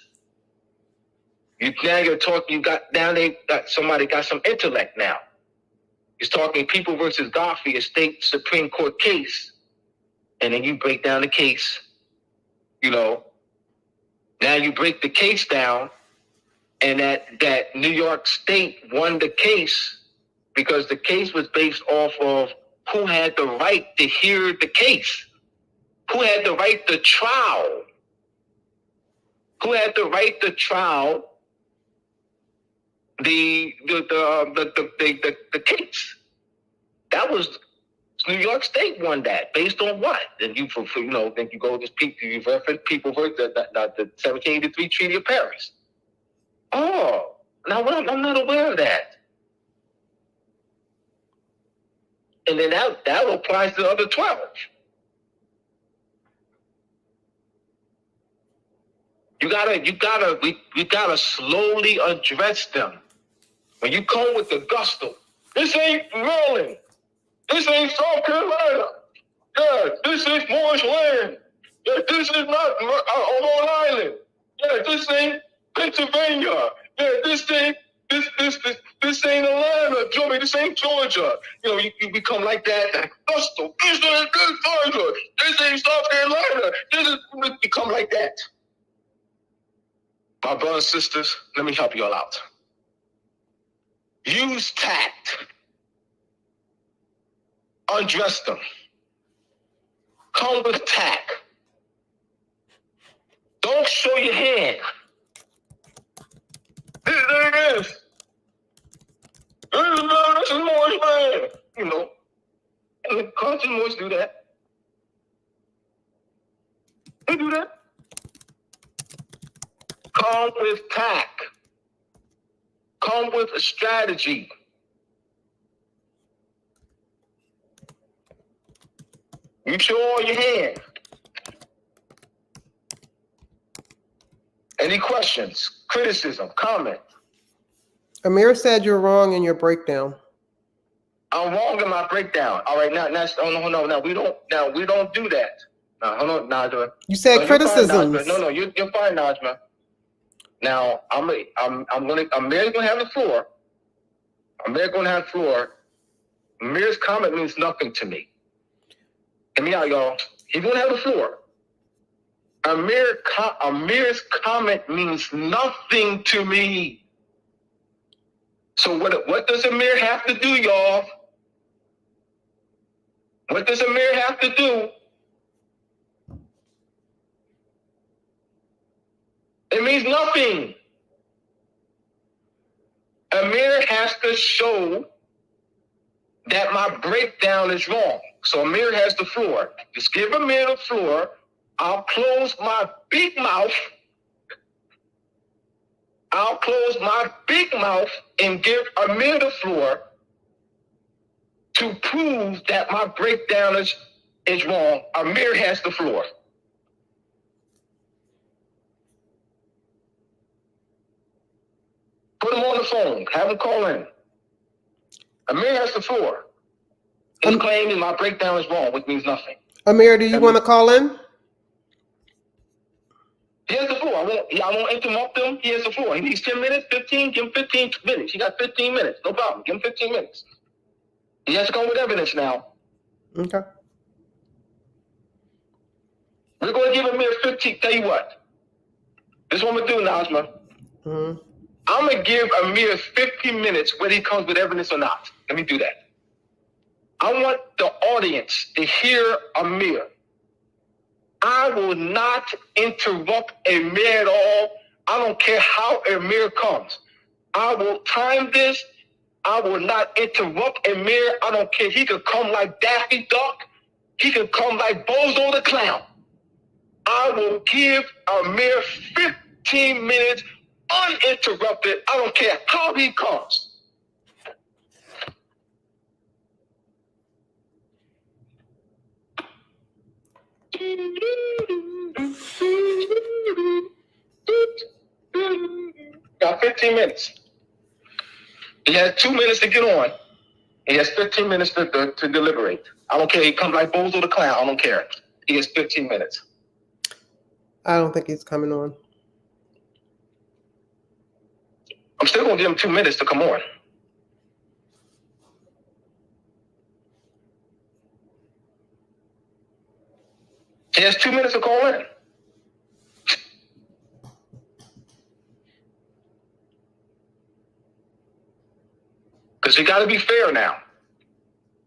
Somebody got some intellect now. He's talking People versus Godfrey, a state Supreme Court case, and then you break down the case. Now you break the case down, and that New York State won the case because the case was based off of who had the right to hear the case, who had the right to trial, the case. That was New York State won that based on what? Then you go to you reference People versus the 1783 Treaty of Paris. Oh, now I'm not aware of that. And then that applies to the other 12. We gotta slowly address them. When you come with the gusto, This ain't Maryland. This ain't South Carolina. Yeah, this is Morris land. Yeah, this is not Rhode Island. Yeah, this ain't Pennsylvania. Yeah, this ain't Atlanta, Georgia. This ain't Georgia. You know, you become like that. This ain't Georgia. This ain't South Carolina. You become like that. My brothers and sisters, let me help you all out. Use tact. Undress them. Come with tact. Don't show your hand. There it is. This is Morris man. You know, and the country Morris do that. They do that. Come with tact. Come with a strategy. You show all your hand. Any questions, criticism, comment? Amir said you're wrong in your breakdown. I'm wrong in my breakdown. All right, now, no, we don't do that. No, hold on, Najma. You said no, criticisms. You're fine, Najma. Now, Amir's gonna have the floor. Amir's gonna have the floor. Amir's comment means nothing to me. Hear me out, y'all. He's gonna have the floor. Amir's comment means nothing to me. So what does Amir have to do, y'all? What does Amir have to do? It means nothing. Amir has to show that my breakdown is wrong. So Amir has the floor. Just give Amir the floor. I'll close my big mouth. And give Amir the floor to prove that my breakdown is wrong. Amir has the floor. Put him on the phone. Have him call in. Amir has the floor. His claim is my breakdown is wrong, which means nothing. Amir, do you want to call in? He has the floor. I won't interrupt him. He has the floor. He needs 10 minutes, 15. Give him 15 minutes. He got 15 minutes. No problem. Give him 15 minutes. He has to come with evidence now. Okay. We're going to give Amir 15. Tell you what. This is what I'm going to do, Najma. Mm-hmm. I'm going to give Amir 15 minutes whether he comes with evidence or not. Let me do that. I want the audience to hear Amir. I will not interrupt Amir at all. I don't care how Amir comes. I will time this. I will not interrupt Amir. I don't care. He could come like Daffy Duck. He could come like Bozo the Clown. I will give Amir 15 minutes uninterrupted. I don't care how he comes. Got 15 minutes. He has 2 minutes to get on. He has 15 minutes to deliberate. I don't care. He comes like Bozo the Clown. I don't care. He has 15 minutes. I don't think he's coming on. I'm still going to give him 2 minutes to come on. He has 2 minutes to call in. Because we got to be fair now.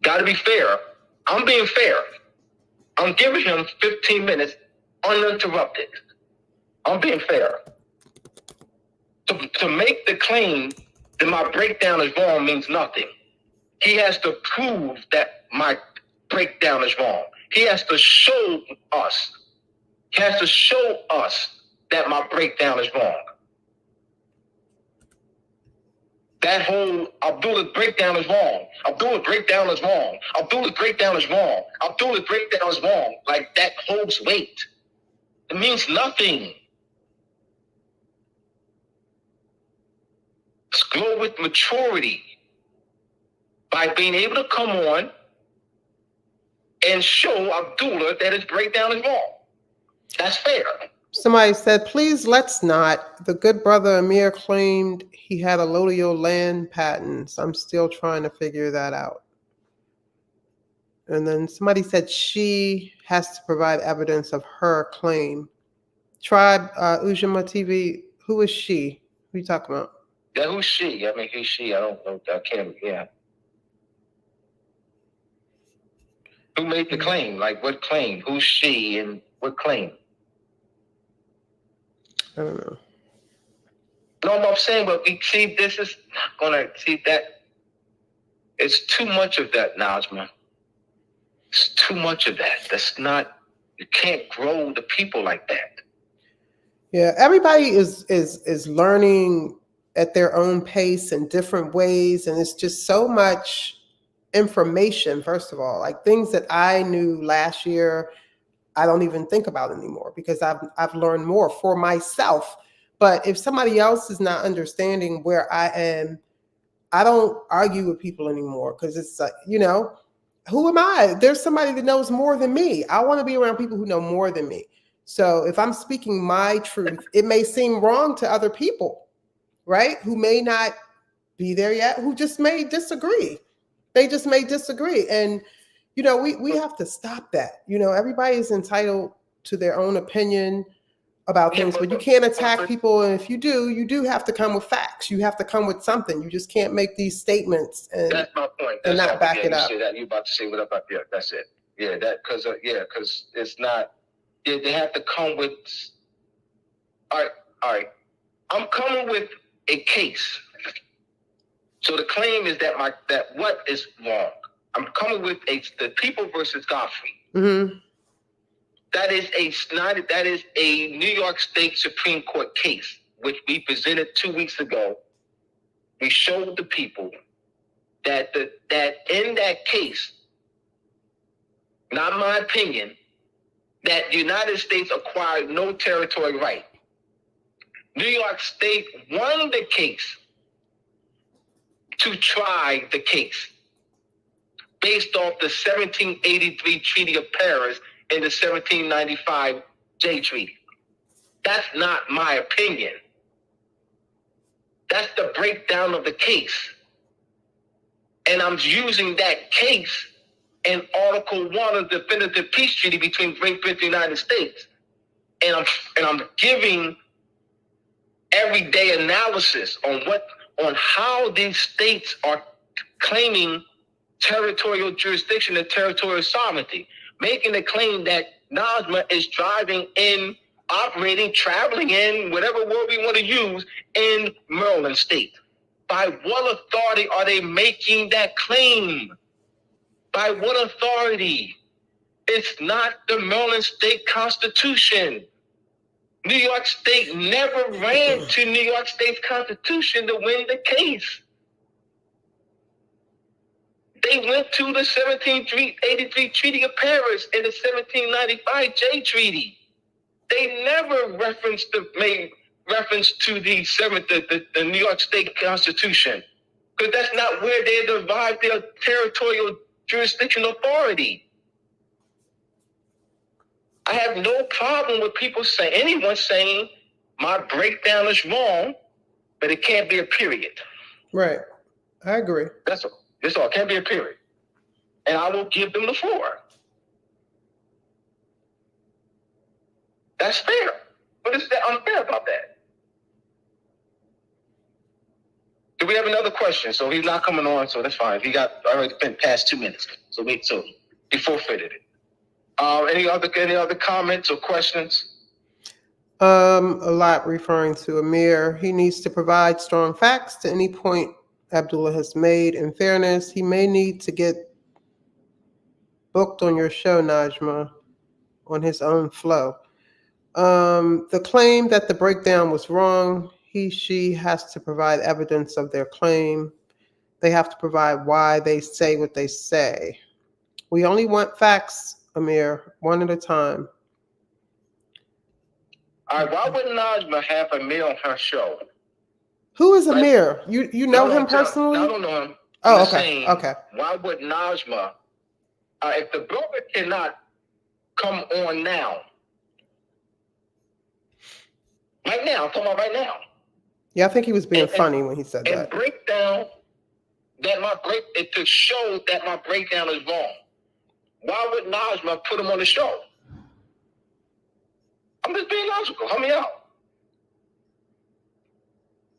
Got to be fair. I'm being fair. I'm giving him 15 minutes uninterrupted. I'm being fair. To make the claim that my breakdown is wrong means nothing. He has to prove that my breakdown is wrong. He has to show us. He has to show us that my breakdown is wrong. That whole Abdullah's breakdown is wrong. Abdullah's breakdown is wrong. Abdullah's breakdown is wrong. Abdullah's breakdown is wrong. Like that holds weight. It means nothing. Let's go with maturity. by being able to come on and show Abdullah that his breakdown is wrong. That's fair. Somebody said, please let's not. The good brother Amir claimed he had allodial land patents. I'm still trying to figure that out. And then somebody said she has to provide evidence of her claim. Tribe, Ujima TV, who is she? Who are you talking about? Yeah, who's she? I mean, who's she? I don't know. I can't, yeah. Who made the claim? Like, what claim? Who's she and what claim? I don't know. No, I'm saying, but we see, this is not gonna see that. It's too much of that, Najma. It's too much of that. That's not. You can't grow the people like that. Yeah, everybody is learning at their own pace in different ways, and it's just so much information. First of all, like things that I knew last year, I don't even think about anymore because I've learned more for myself. But if somebody else is not understanding where I am, I don't argue with people anymore because it's who am I? There's somebody that knows more than me. I want to be around people who know more than me. So if I'm speaking my truth, it may seem wrong to other people, right? Who may not be there yet, who just may disagree. They just may disagree. And, we have to stop that. Everybody is entitled to their own opinion about things, but you can't attack people. And if you do have to come with facts. You have to come with something. You just can't make these statements and that's my point. And not back it up. You about to say what about? Yeah, that's it. Yeah, because it's not. Yeah, they have to come with. All right. I'm coming with a case. So the claim is that what is wrong. I'm coming with the People versus Godfrey. Mm-hmm. That is a New York State Supreme Court case, which we presented 2 weeks ago. We showed the people that in that case, not my opinion, that the United States acquired no territorial right. New York State won the case to try the case based off the 1783 Treaty of Paris and the 1795 J Treaty. That's not my opinion. That's the breakdown of the case. And I'm using that case in Article 1 of the Definitive Peace Treaty between Great Britain and the United States. And I'm giving everyday analysis on how these states are claiming territorial jurisdiction and territorial sovereignty, making the claim that Najma is driving in, operating, traveling in, whatever word we want to use, in Maryland state. By what authority are they making that claim? By what authority? It's not the Maryland state constitution. New York State never ran to New York State's constitution to win the case. They went to the 1783 Treaty of Paris and the 1795 J Treaty. They never made reference to the New York State Constitution, because that's not where they derived their territorial jurisdiction authority. I have no problem with anyone saying my breakdown is wrong, but it can't be a period. Right. I agree. That's all. It can't be a period. And I will give them the floor. That's fair. What is that unfair about that? Do we have another question? So he's not coming on, so that's fine. He got already been past 2 minutes. So he forfeited it. Any other comments or questions? A lot referring to Amir. He needs to provide strong facts to any point Abdullah has made. In fairness, he may need to get booked on your show, Najma, on his own flow. The claim that the breakdown was wrong, she has to provide evidence of their claim. They have to provide why they say what they say. We only want facts, Amir, one at a time. All right, why wouldn't Najma have Amir on her show? Who is Amir? You know him personally? I don't know him. Oh, They're okay. saying, Okay. why would Najma, if the brother cannot come on now, right now, I'm talking about right now, Yeah, I think he was being and funny when he said and that. break down it to show that my breakdown is wrong. Why would Najma put him on the show? I'm just being logical. Help me out.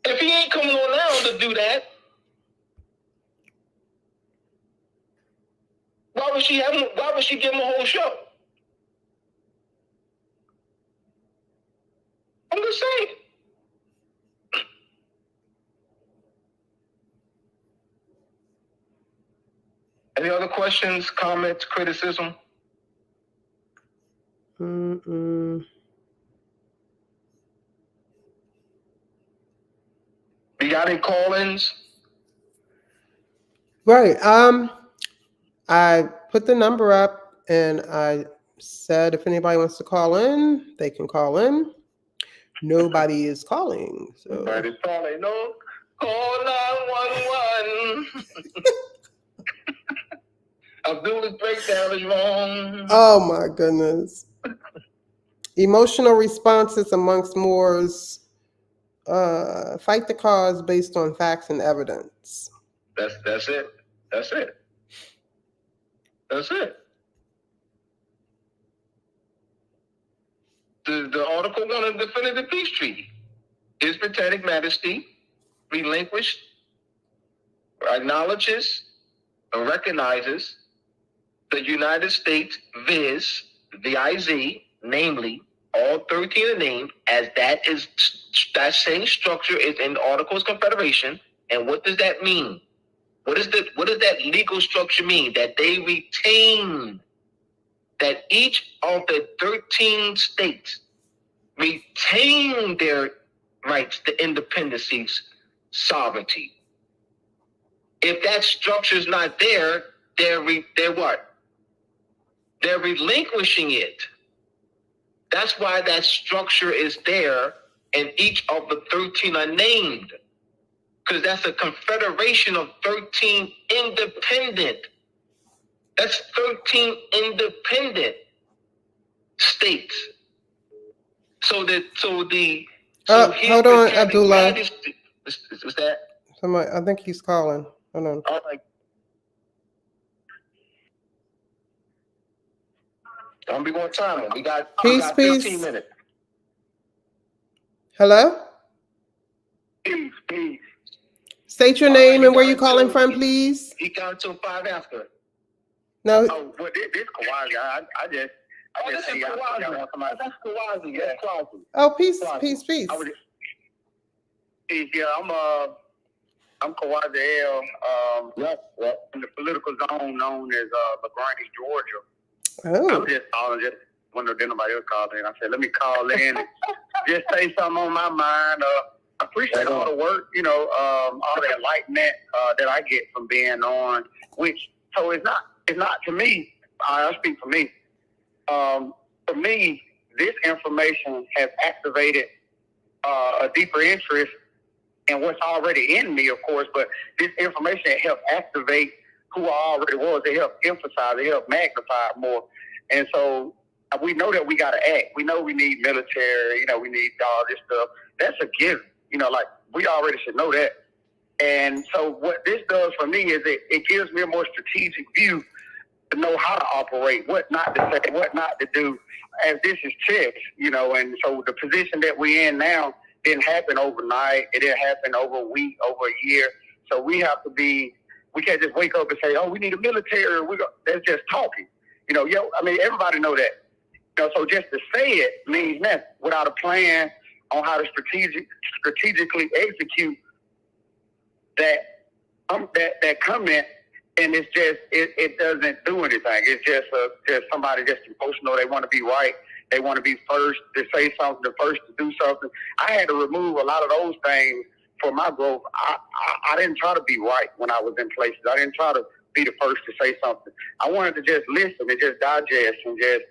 If he ain't coming on now to do that, why would she give him a whole show? I'm just saying. Any other questions, comments, criticism? Mm-mm. You got any call-ins? Right. I put the number up and I said if anybody wants to call in, they can call in. Nobody is calling. So Nobody's calling. No, call 911. Abdullah's breakdown is wrong. oh my goodness. Emotional responses amongst Moors fight the cause based on facts and evidence. That's it. That's it. That's it. The article wanted to defend the peace treaty. His Britannic Majesty relinquished, acknowledges, and recognizes the United States, viz., namely, all 13 are named, as that same structure is in the Articles of Confederation. And what does that mean? What does that legal structure mean? That they retain, that each of the 13 states retain their rights to independency, sovereignty. If that structure is not there, they're what? They're relinquishing it. That's why that structure is there, and each of the 13 are named. Because that's a confederation of 13 independent. That's 13 independent states. Hold on, Abdullah. What's that? Somebody, I think he's calling. Hold on. All right. Don't be going timing. We got 15 minutes. Hello? Peace. State your name and where you calling from, please. He got until 5 after. No. Oh, well, this Kawazi. I just see Kawazi. That's Kawazi. Yeah. That's Kawazi. Oh, peace. I'm Kawazi L. In the political zone known as LaGrange, Georgia. Oh. I'm just calling, just when nobody else called in. I said, let me call in and just say something on my mind. I appreciate all the work, all the enlightenment that I get from being on. So it's not to me. I speak for me. For me, this information has activated a deeper interest in what's already in me, of course. But this information helped activate who I already was. It helped emphasize. It helped magnify it more. And so we know that we got to act. We know we need military. We need all this stuff. That's a given. We already should know that. And so what this does for me is it gives me a more strategic view to know how to operate, what not to say, what not to do, as this is chess, and so the position that we're in now didn't happen overnight. It didn't happen over a week, over a year. So we can't just wake up and say, oh, we need a military. That's just talking. Everybody know that. So just to say it means nothing without a plan on how to strategically execute that comment. And it's just it doesn't do anything. It's just somebody just emotional. They want to be right. They want to be first to say something, the first to do something. I had to remove a lot of those things for my growth. I didn't try to be right when I was in places. I didn't try to be the first to say something. I wanted to just listen and just digest and just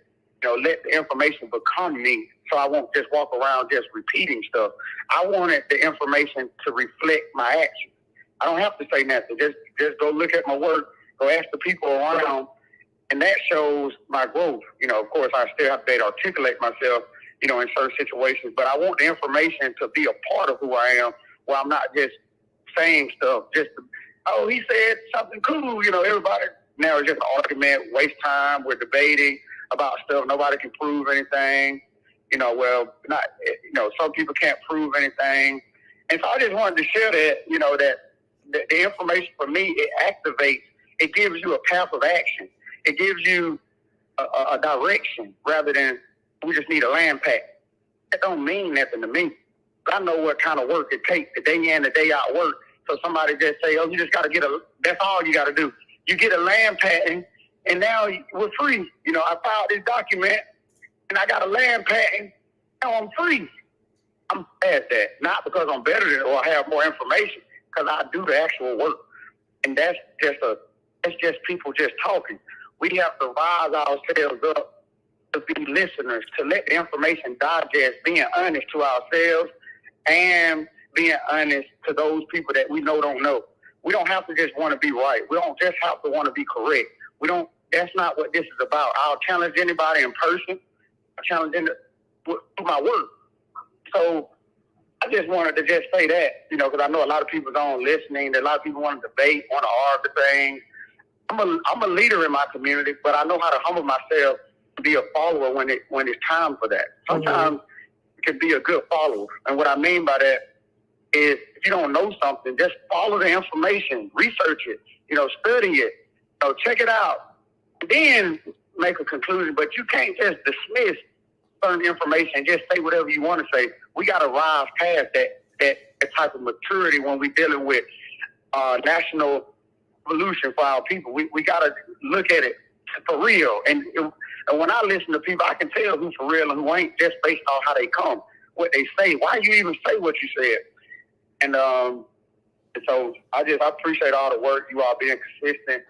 let the information become me, so I won't just walk around just repeating stuff. I wanted the information to reflect my action. I don't have to say nothing. Just go look at my work, go ask the people around, and that shows my growth. Of course, I still have to articulate myself, in certain situations, but I want the information to be a part of who I am, where I'm not just saying stuff just to, oh, he said something cool, everybody now it's just an argument, waste time, we're debating about stuff, nobody can prove anything, some people can't prove anything, and so I just wanted to share that, that the information for me, it activates, it gives you a path of action, it gives you a direction rather than we just need a land pack. That don't mean nothing to me. I know what kind of work it takes, the day in, the day out work. So somebody just say, oh, you just got to that's all you got to do. You get a land patent, and now we're free. I filed this document, and I got a land patent, now I'm free. I'm past that. Not because I'm better than or I have more information, because I do the actual work. And that's just people just talking. We have to rise ourselves up to be listeners, to let the information digest, being honest to ourselves and being honest to those people that we know don't know. We don't have to just want to be right. We don't just have to want to be correct. That's not what this is about. I'll challenge anybody in person. I challenge through my work. So I just wanted to just say that, because I know a lot of people don't listening. A lot of people want to debate, want to argue things. I'm a leader in my community, but I know how to humble myself to be a follower when it's time for that. Sometimes it can be a good follower. And what I mean by that is if you don't know something, just follow the information, research it, study it, check it out, then make a conclusion. But you can't just dismiss certain information and just say whatever you want to say. We got to rise past that type of maturity when we're dealing with national evolution for our people. We got to look at it for real. And when I listen to people, I can tell who's for real and who ain't just based on how they come, what they say, why you even say what you said. And so I appreciate all the work, you all being consistent,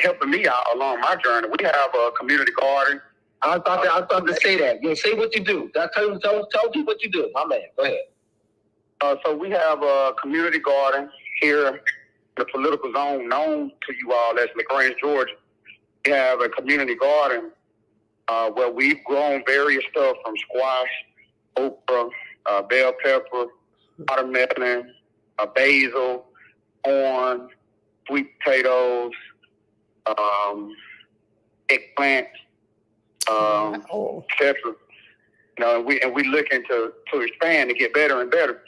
helping me out along my journey. We have a community garden. I was about to say that. Say what you do. Tell people what you do. My man, go ahead. So we have a community garden here in the political zone known to you all as LaGrange, Georgia. We have a community garden where we've grown various stuff from squash, okra, bell pepper, watermelon, basil, corn, sweet potatoes, eggplant, etc. And we looking to expand to get better and better.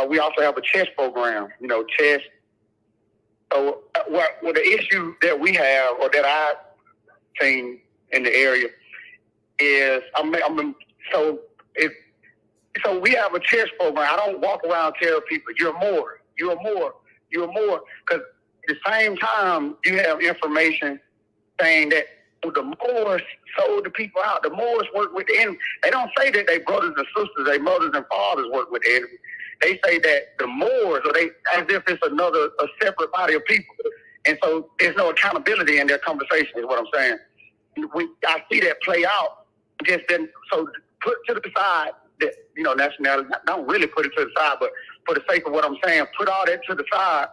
We also have a chess program. Chess. So what the issue that we have, or that I've seen in the area, is so we have a chess program. I don't walk around and tell people you're more, because at the same time you have information saying that the Moors sold the people out. The Moors work with the enemy. They don't say that they brothers and sisters, they mothers and fathers work with the enemy. They say that the Moors, as if it's a separate body of people. And so there's no accountability in their conversation, is what I'm saying. I see that play out. So put to the side that, nationality, don't really put it to the side, but for the sake of what I'm saying, put all that to the side.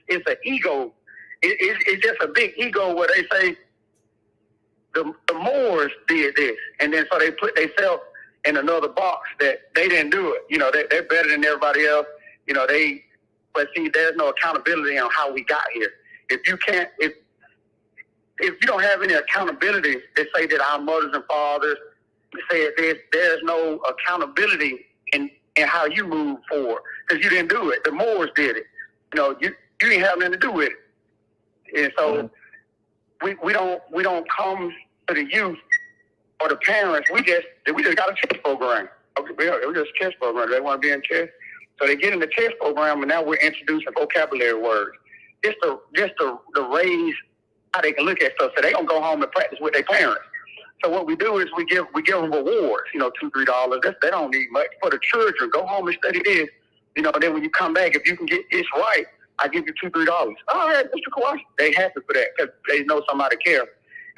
It's an ego. It's just a big ego where they say the Moors did this. And then so they put themselves in another box that they didn't do it. They're better than everybody else. But see, there's no accountability on how we got here. If you don't have any accountability to say that our mothers and fathers said this, there's no accountability in how you move forward, because you didn't do it. The Moors did it. You didn't have nothing to do with it. And so we don't come to the youth or the parents. We just got a chess program. Okay, it was just a chess program. They want to be in chess, so they get in the chess program, and now we're introducing vocabulary words just to raise how they can look at stuff. So they don't go home and practice with their parents. So what we do is we give them rewards. $2-3. They don't need much for the children. Go home and study this. Then when you come back, if you can get this right, I give you $2-3. All right, Mr. Kawhi. They happy for that because they know somebody cares.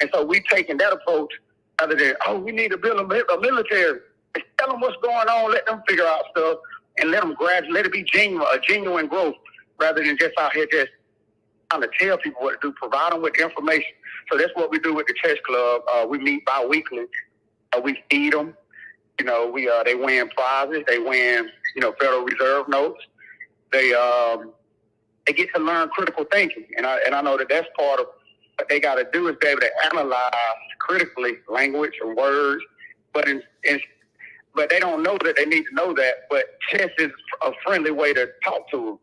And so we taking that approach rather than, we need to build a military. Tell them what's going on. Let them figure out stuff and let them graduate. Let it be a genuine growth. rather than just out here just trying to tell people what to do, provide them with information. So that's what we do with the chess club. We meet bi-weekly. We feed them. You know, they win prizes. They win, Federal Reserve notes. They get to learn critical thinking, and I know that that's part of what they got to do is be able to analyze critically language and words, but but they don't know that they need to know that. But chess is a friendly way to talk to them.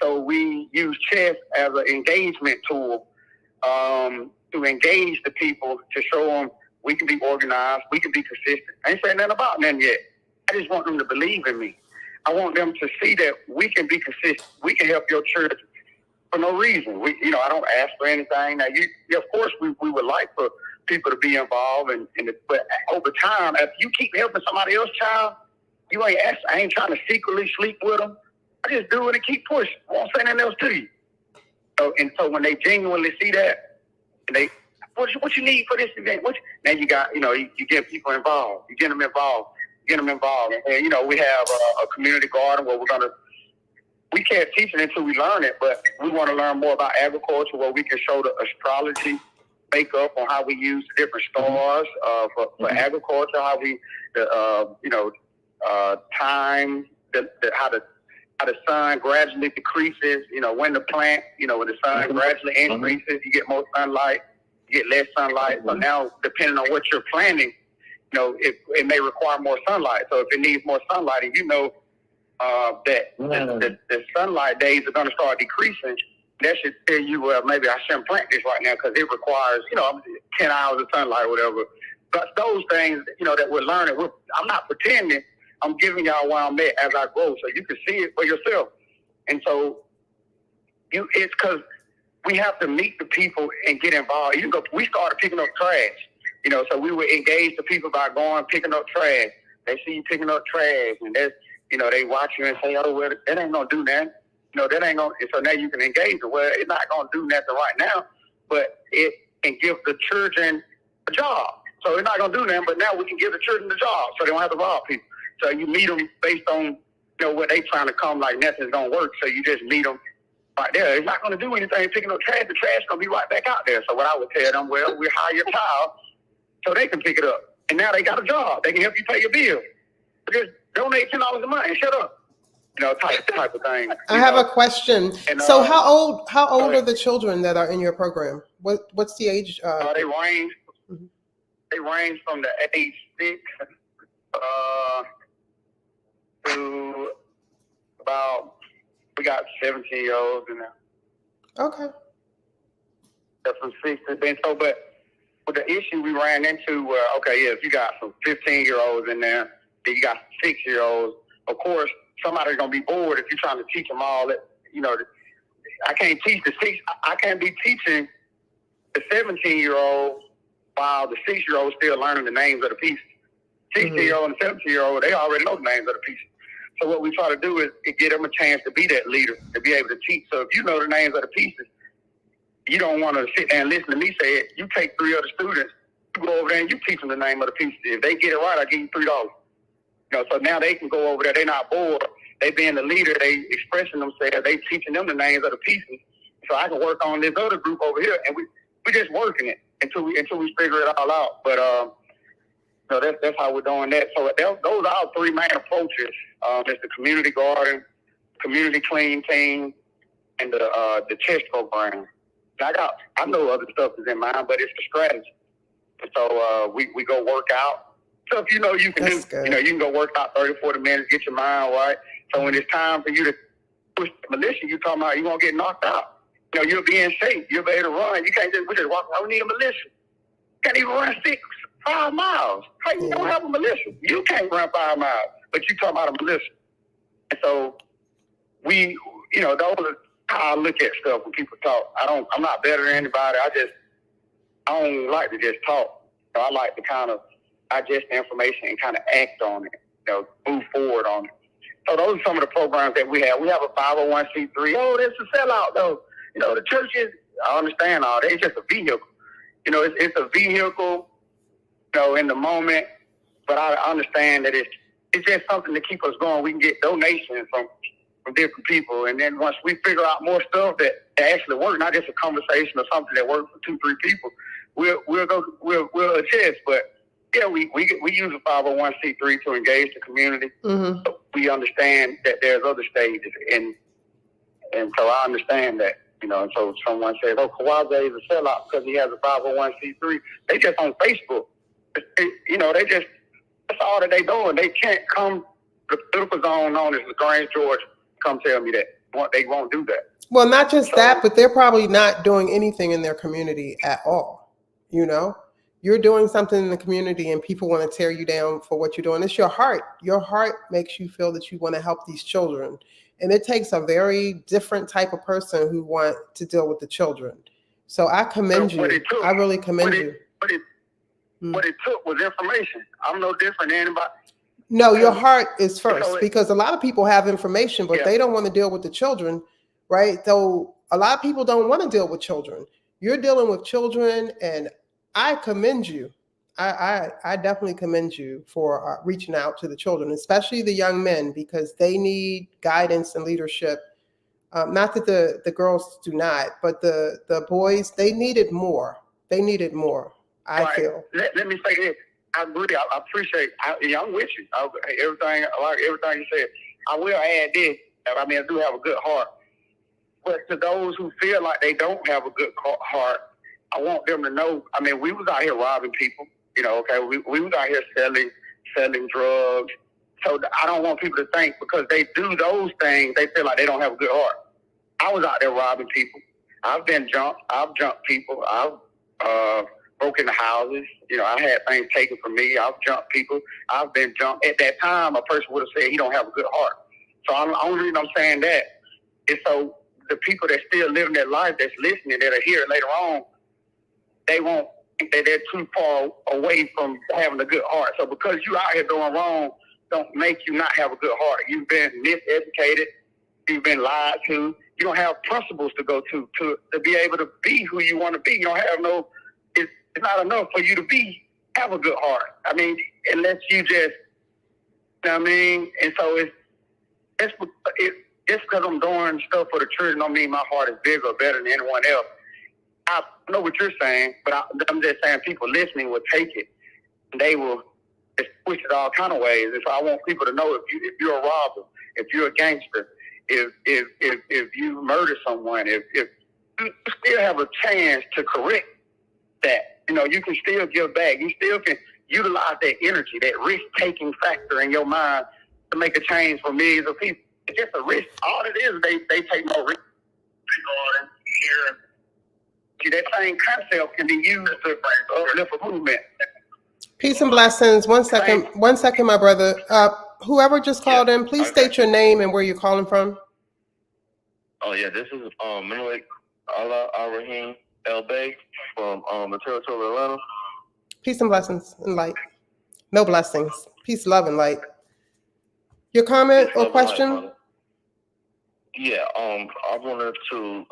So we use chess as an engagement tool to engage the people, to show them we can be organized, we can be consistent. I ain't saying nothing about nothing yet. I just want them to believe in me. I want them to see that we can be consistent. We can help your church for no reason. I don't ask for anything. Now, of course, we would like for people to be involved, but over time, if you keep helping somebody else's child, I ain't trying to secretly sleep with them. I just do it and keep pushing. I won't say nothing else to you. So when they genuinely see that, and what you need for this event? Now you got, you get people involved. You get them involved. And, we have a community garden where we can't teach it until we learn it, but we want to learn more about agriculture, where we can show the astrology makeup on how we use different stars for agriculture, how we, time, how the sun gradually decreases, when the plant, when the sun gradually increases, you get more sunlight, you get less sunlight. So now, depending on what you're planting, it may require more sunlight. So if it needs more sunlight, and that the sunlight days are going to start decreasing, that should tell you, maybe I shouldn't plant this right now because it requires, 10 hours of sunlight or whatever. But those things, that we're learning, I'm not pretending. I'm giving y'all where I'm at as I grow, so you can see it for yourself. And so it's because we have to meet the people and get involved. We started picking up trash, so we would engage the people by going picking up trash. They see you picking up trash, and that's, they watch you and say, oh, well, that ain't gonna do nothing. That ain't gonna. So now you can engage them. Well, it's not gonna do nothing right now, but it can give the children a job. So it's not gonna do nothing, but now we can give the children a job, so they don't have to rob people. So you meet them based on, what they trying to come like nothing's gonna work. So you just meet them right there. It's not gonna do anything picking up trash. The trash gonna be right back out there. So what I would tell them, well, we hire your child so they can pick it up, and now they got a job. They can help you pay your bills. Just donate $10 a month and shut up. Type of thing. I have a question. And, so how old are the children that are in your program? What's the age? They range. Mm-hmm. They range from the age 6 to about. We got 17-year-olds in there. Okay. That's from 6 to 10. So, but with the issue we ran into, if you got some 15-year-olds in there, then you got 6-year-olds. Of course, somebody's gonna be bored if you're trying to teach them all that. I can't teach the 6. I can't be teaching the 17-year-old while the 6-year-old still learning the names of the pieces. 16-year-old and 17-year-old, they already know the names of the pieces. So what we try to do is get them a chance to be that leader, to be able to teach. So if you know the names of the pieces, you don't want to sit there and listen to me say it. You take 3 other students, you go over there and you teach them the name of the pieces. If they get it right, I give you $3. So now they can go over there. They're not bored. They being the leader. They expressing themselves. They teaching them the names of the pieces. So I can work on this other group over here, and we just working it until we figure it all out. But that's how we're doing that. So those are our 3 main approaches. It's the community garden, community clean team, and the chess program. I know other stuff is in mind, but it's the strategy. And so we go work out. Stuff you can do. Good. You can go work out 30, 40 minutes, get your mind right. So when it's time for you to push the militia, you talking about you won't get knocked out. You'll be in shape. You'll be able to run. You can't just walk around. We need a militia. You can't even run 5 miles. How you don't have a militia? You can't run 5 miles, but you talking about a militia. And so those are how I look at stuff when people talk. I'm not better than anybody. I don't like to just talk. I like to kind of digest the information and kind of act on it, move forward on it. So those are some of the programs that we have. We have a 501c3. Oh, that's a sellout, though. The churches, I understand all that. It's just a vehicle. It's a vehicle, in the moment. But I understand that it's just something to keep us going. We can get donations from from different people. And then once we figure out more stuff that actually work, not just a conversation or something that works for 2-3 people, we'll adjust. But yeah, we use a 501c3 to engage the community. Mm-hmm. We understand that there's other stages, and so I understand that, you know. And so someone says, "Oh, Kawaze is a sellout because he has a 501c3." They just on Facebook, you know. That's all that they doing. They can't come the political zone known as LaGrange, Georgia. Come tell me that they won't do that. Well, not just that, but they're probably not doing anything in their community at all. You know, you're doing something in the community and people want to tear you down for what you're doing. It's your heart. Your heart makes you feel that you want to help these children. And it takes a very different type of person who want to deal with the children. So I commend you. I really commend you. What it took was information. I'm no different than anybody. No, your heart is first, because a lot of people have information, but they don't want to deal with the children, right? So a lot of people don't want to deal with children. You're dealing with children, and I commend you. I definitely commend you for reaching out to the children, especially the young men, because they need guidance and leadership. Not that the girls do not, but the boys, they needed more. They needed more, I feel. Let me say this. I agree. I appreciate. I'm with you. Everything you said. I will add this. I mean, I do have a good heart. But to those who feel like they don't have a good heart, I want them to know. I mean, we was out here robbing people. You know, okay. We was out here selling drugs. So I don't want people to think because they do those things, they feel like they don't have a good heart. I was out there robbing people. I've been jumped. I've jumped people. I've broke into houses. You know, I had things taken from me. I've jumped people. I've been jumped. At that time, a person would have said he don't have a good heart. So the only reason I'm saying that is so the people that still living their life, that's listening, that are here later on, they won't think that they're too far away from having a good heart. So because you out here doing wrong, don't make you not have a good heart. You've been miseducated. You've been lied to. You don't have principles to go to be able to be who you want to be. You don't have no. It's not enough for you to have a good heart. I mean, unless you just, you know what I mean? And so just because I'm doing stuff for the church don't mean my heart is bigger or better than anyone else. I know what you're saying, but I'm just saying people listening will take it and they will just push it all kind of ways. And so I want people to know if you're a robber, if you're a gangster, if you murder someone, if you still have a chance to correct that. You know, you can still give back. You still can utilize that energy, that risk-taking factor in your mind to make a change for millions of people. It's just a risk. All it is, they take no risk. See, that same concept can be used to lift a movement. Peace and blessings. One second, my brother. Whoever just called in, please state your name and where you're calling from. Oh, yeah, this is Malachi Al-Rahim El-Bay from the Territorial Atlanta. Peace and blessings and light. No blessings. Peace, love, and light. Your comment or question? Yeah, I wanted to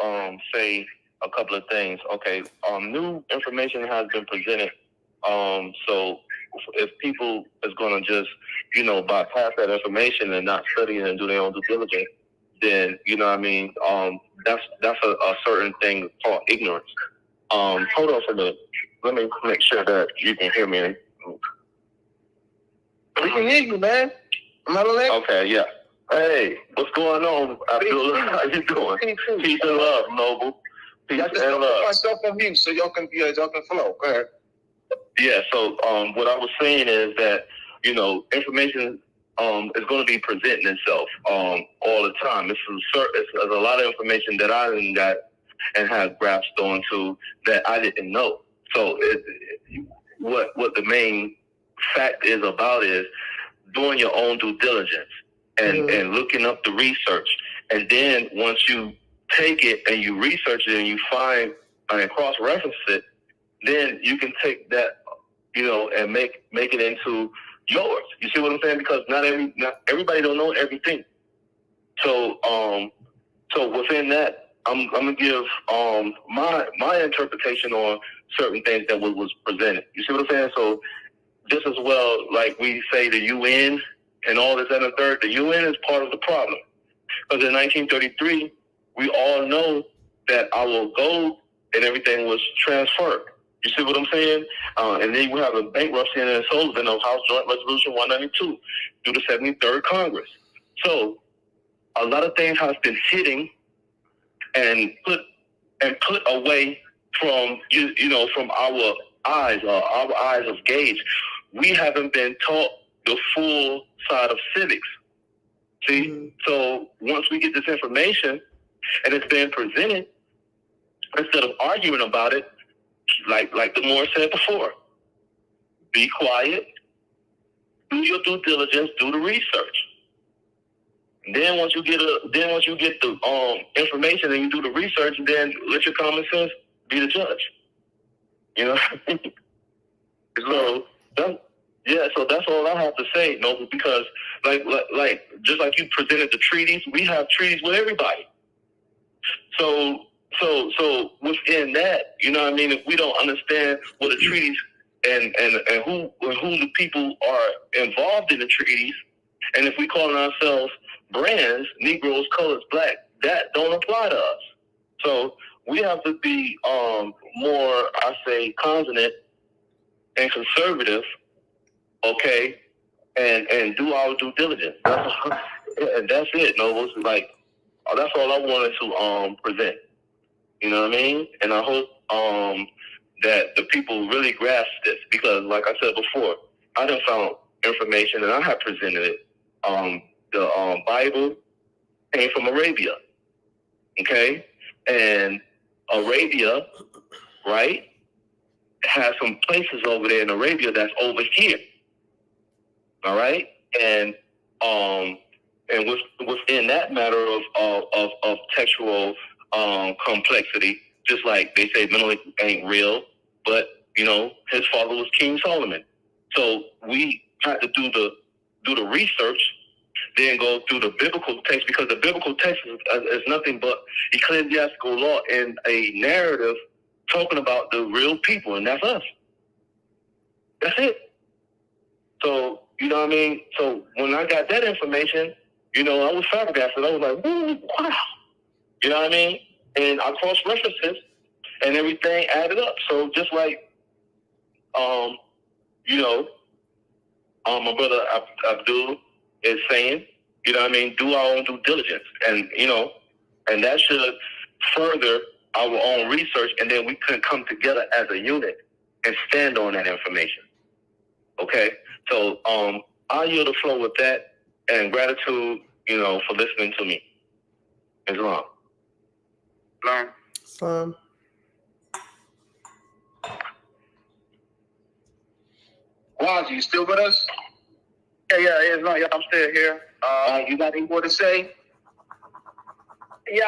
say a couple of things. Okay, new information has been presented. So if people is going to just, you know, bypass that information and not study it and do their own due diligence, then, you know what I mean, that's a certain thing called ignorance. Hold on for a minute. Let me make sure that you can hear me. We can hear you, man. Am I listening? Okay, yeah. Hey, what's going on, Abdullah? How you doing? Peace and love, Noble. Peace and love. Myself on mute so y'all can flow. Go ahead. Yeah, so what I was saying is that, you know, information is going to be presenting itself all the time. There's a lot of information that I didn't got and have grasped onto that I didn't know. So what the main fact is about is doing your own due diligence and looking up the research. And then once you take it and you research it and you find and cross-reference it, then you can take that, you know, and make it into yours. You see what I'm saying? Because not everybody don't know everything. So within that, I'm gonna give my interpretation on certain things that was presented. You see what I'm saying? So just as well, like we say the UN and all this and the third, the UN is part of the problem. Because in 1933, we all know that our gold and everything was transferred. You see what I'm saying? And then we have a bankruptcy and insolvency of House Joint Resolution 192 through the 73rd Congress. So a lot of things have been hitting and put away from from our eyes of gauge. We haven't been taught the full side of civics. See? Mm-hmm. So once we get this information and it's been presented, instead of arguing about it, like the Moore said before, be quiet, do your due diligence, do the research. And then once you get the information and you do the research, then let your common sense be the judge. You know. So that's all I have to say, Noble, because like just like you presented the treaties, we have treaties with everybody. So within that, you know what I mean, if we don't understand what the treaties and who the people are involved in the treaties, and if we call ourselves brands, Negroes, colors, black, that don't apply to us. So we have to be more, I say, consonant and conservative, okay, and do our due diligence. That's it, Nobles. Like, that's all I wanted to present. You know what I mean? And I hope that the people really grasp this, because, like I said before, I done found information and I have presented it. The Bible came from Arabia, okay? And Arabia, right, has some places over there in Arabia that's over here, all right? And within that matter of textual complexity, just like they say Menelik ain't real, but, you know, his father was King Solomon. So we had to do the research, then go through the biblical text, because the biblical text is nothing but ecclesiastical law and a narrative talking about the real people, and that's us. That's it. So, you know what I mean? So when I got that information, you know, I was flabbergasted. I was like, ooh, wow. You know what I mean? And I cross references and everything added up. So just like, you know, my brother Abdullah is saying, you know what I mean, do our own due diligence. And, you know, and that should further our own research, and then we can come together as a unit and stand on that information. Okay? So I'll yield the floor with that, and gratitude, you know, for listening to me. Islam. Islam. Waz, you still with us? Yeah, I'm still here. You got any more to say? Yeah,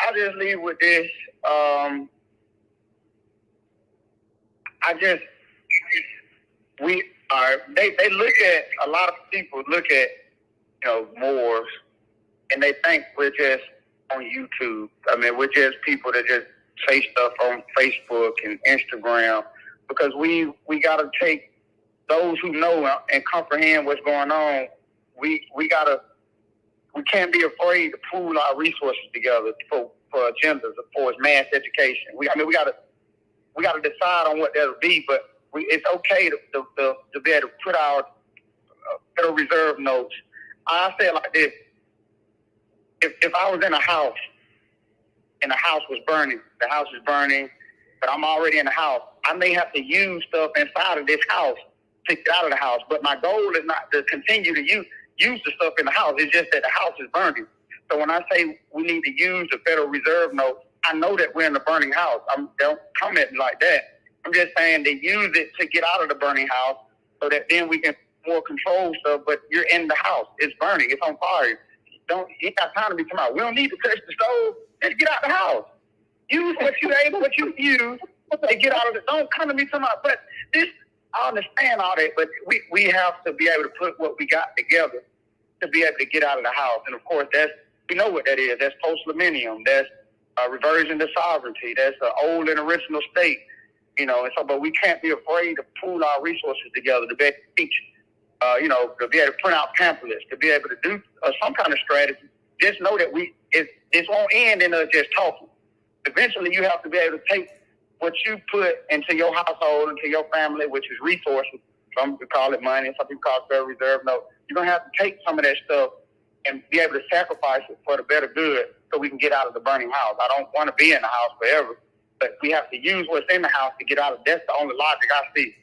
I'll just leave with this. They look at, a lot of people look at, you know, Moors, and they think we're just on YouTube. I mean, we're just people that just say stuff on Facebook and Instagram, because we got to take those who know and comprehend what's going on. We can't be afraid to pool our resources together for agendas, for mass education. We got to decide on what that'll be, but it's okay to be able to put our Federal Reserve notes. I say it like this: if I was in a house and the house was burning, the house is burning, but I'm already in the house, I may have to use stuff inside of this house to get out of the house. But my goal is not to continue to use the stuff in the house. It's just that the house is burning. So when I say we need to use the Federal Reserve note, I know that we're in a burning house. Don't comment like that. I'm just saying they use it to get out of the burning house, so that then we can more control stuff. But you're in the house. It's burning. It's on fire. You ain't got time to be talking about, we don't need to touch the stove. Just get out the house. Use what you use to get out of it. Don't come to me talking about, but this, I understand all that, but we have to be able to put what we got together to be able to get out of the house. And of course, we know what that is. That's post-millennium. That's a reversion to sovereignty. That's an old and original state. You know, and so, but we can't be afraid to pool our resources together to be able to teach, to be able to print out pamphlets, to be able to do some kind of strategy, just know that it won't end in us just talking. Eventually, you have to be able to take what you put into your household, into your family, which is resources. Some people call it money, some people call it Federal Reserve note. You're going to have to take some of that stuff and be able to sacrifice it for the better good so we can get out of the burning house. I don't want to be in the house forever, but we have to use what's in the house to get out of it. That's the only logic I see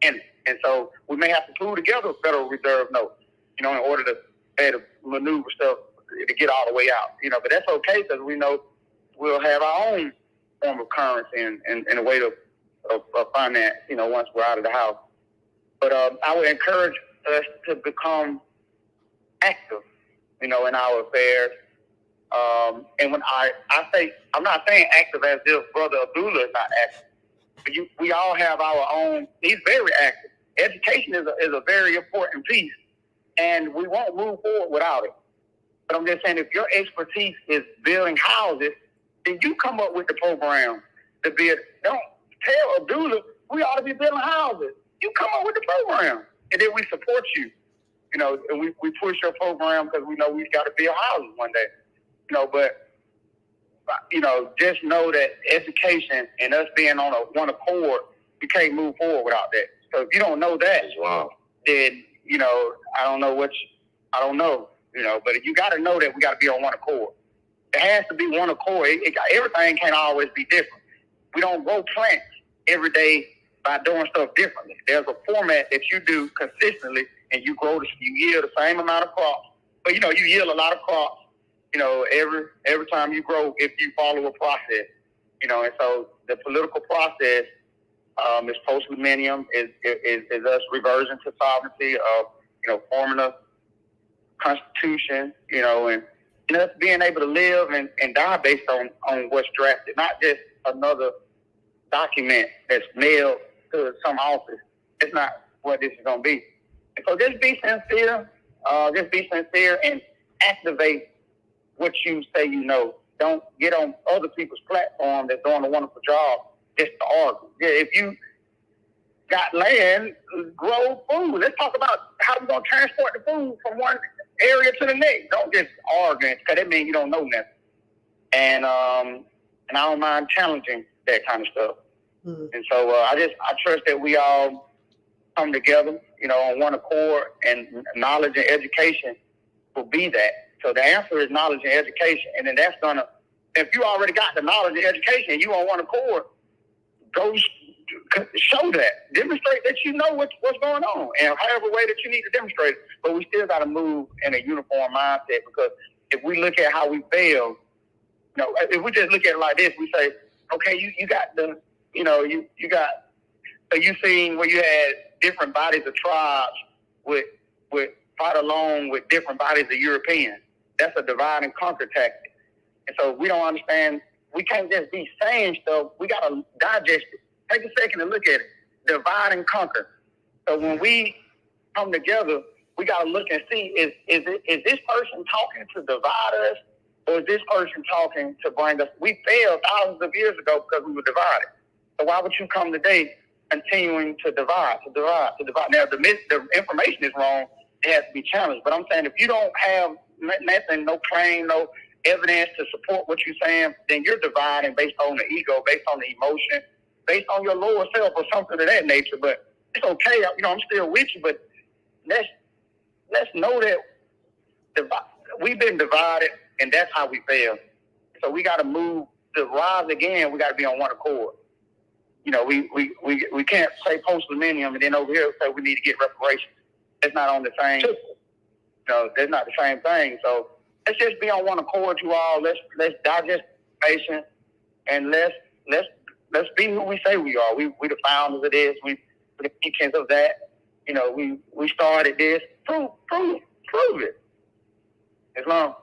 in it. And so we may have to pull together a Federal Reserve note, in order to be able to maneuver stuff to get all the way out. But that's okay because we know we'll have our own form of currency and a way of finance, once we're out of the house. But I would encourage us to become active, in our affairs. And when I say, I'm not saying active as if Brother Abdullah is not active, but we all have our own. He's very active. Education is a very important piece, and we won't move forward without it. But I'm just saying, if your expertise is building houses, then you come up with the program to build. Don't tell Abdullah we ought to be building houses. You come up with the program, and then we support you. And we push your program because we know we've got to build houses one day. But just know that education and us being on one accord, we can't move forward without that. So if you don't know that, then I don't know I don't know. But you got to know that we got to be on one accord. It has to be one accord. Everything can't always be different. We don't grow plants every day by doing stuff differently. There's a format that you do consistently, and you yield the same amount of crops. But you yield a lot of crops. Every time you grow, if you follow a process. And so the political process is post-millennium, is us reversion to sovereignty of forming a constitution, and us being able to live and die based on what's drafted, not just another document that's mailed to some office. It's not what this is going to be. And so just be sincere, and activate what you say you know. Don't get on other people's platform that's doing a wonderful job just to argue. Yeah, if you got land, grow food. Let's talk about how we're going to transport the food from one area to the next. Don't just argue, because that means you don't know nothing. And I don't mind challenging that kind of stuff. Mm-hmm. And so I trust that we all come together, on one accord, and knowledge and education will be that. So the answer is knowledge and education. And then that's gonna, if you already got the knowledge and education and you on one accord, go show that, demonstrate that you know what's going on, and however way that you need to demonstrate it. But we still got to move in a uniform mindset, because if we look at how we fail, if we just look at it like this, we say, okay, you got the, you got, so you seen where you had different bodies of tribes with fight along with different bodies of Europeans. That's a divide and conquer tactic. And so we don't understand, we can't just be saying stuff, we got to digest it. Take a second and look at it. Divide and conquer. So when we come together, we got to look and see, is this person talking to divide us, or is this person talking to bring us? We failed thousands of years ago because we were divided. So why would you come today continuing to divide? Now, the information is wrong. It has to be challenged. But I'm saying, if you don't have nothing, no claim, no evidence to support what you're saying, then you're dividing based on the ego, based on the emotion, based on your lower self or something of that nature. But it's okay. I'm still with you, but let's know that we've been divided, and that's how we fail. So we got to move to rise again. We got to be on one accord. We can't say post-millennium and then over here say we need to get reparations. That's not on the same. That's not the same thing. So let's just be on one accord, you all. Let's digest information, and let's be who we say we are. We the founders of this. We the teachers of that. We started this. Prove it. Islam.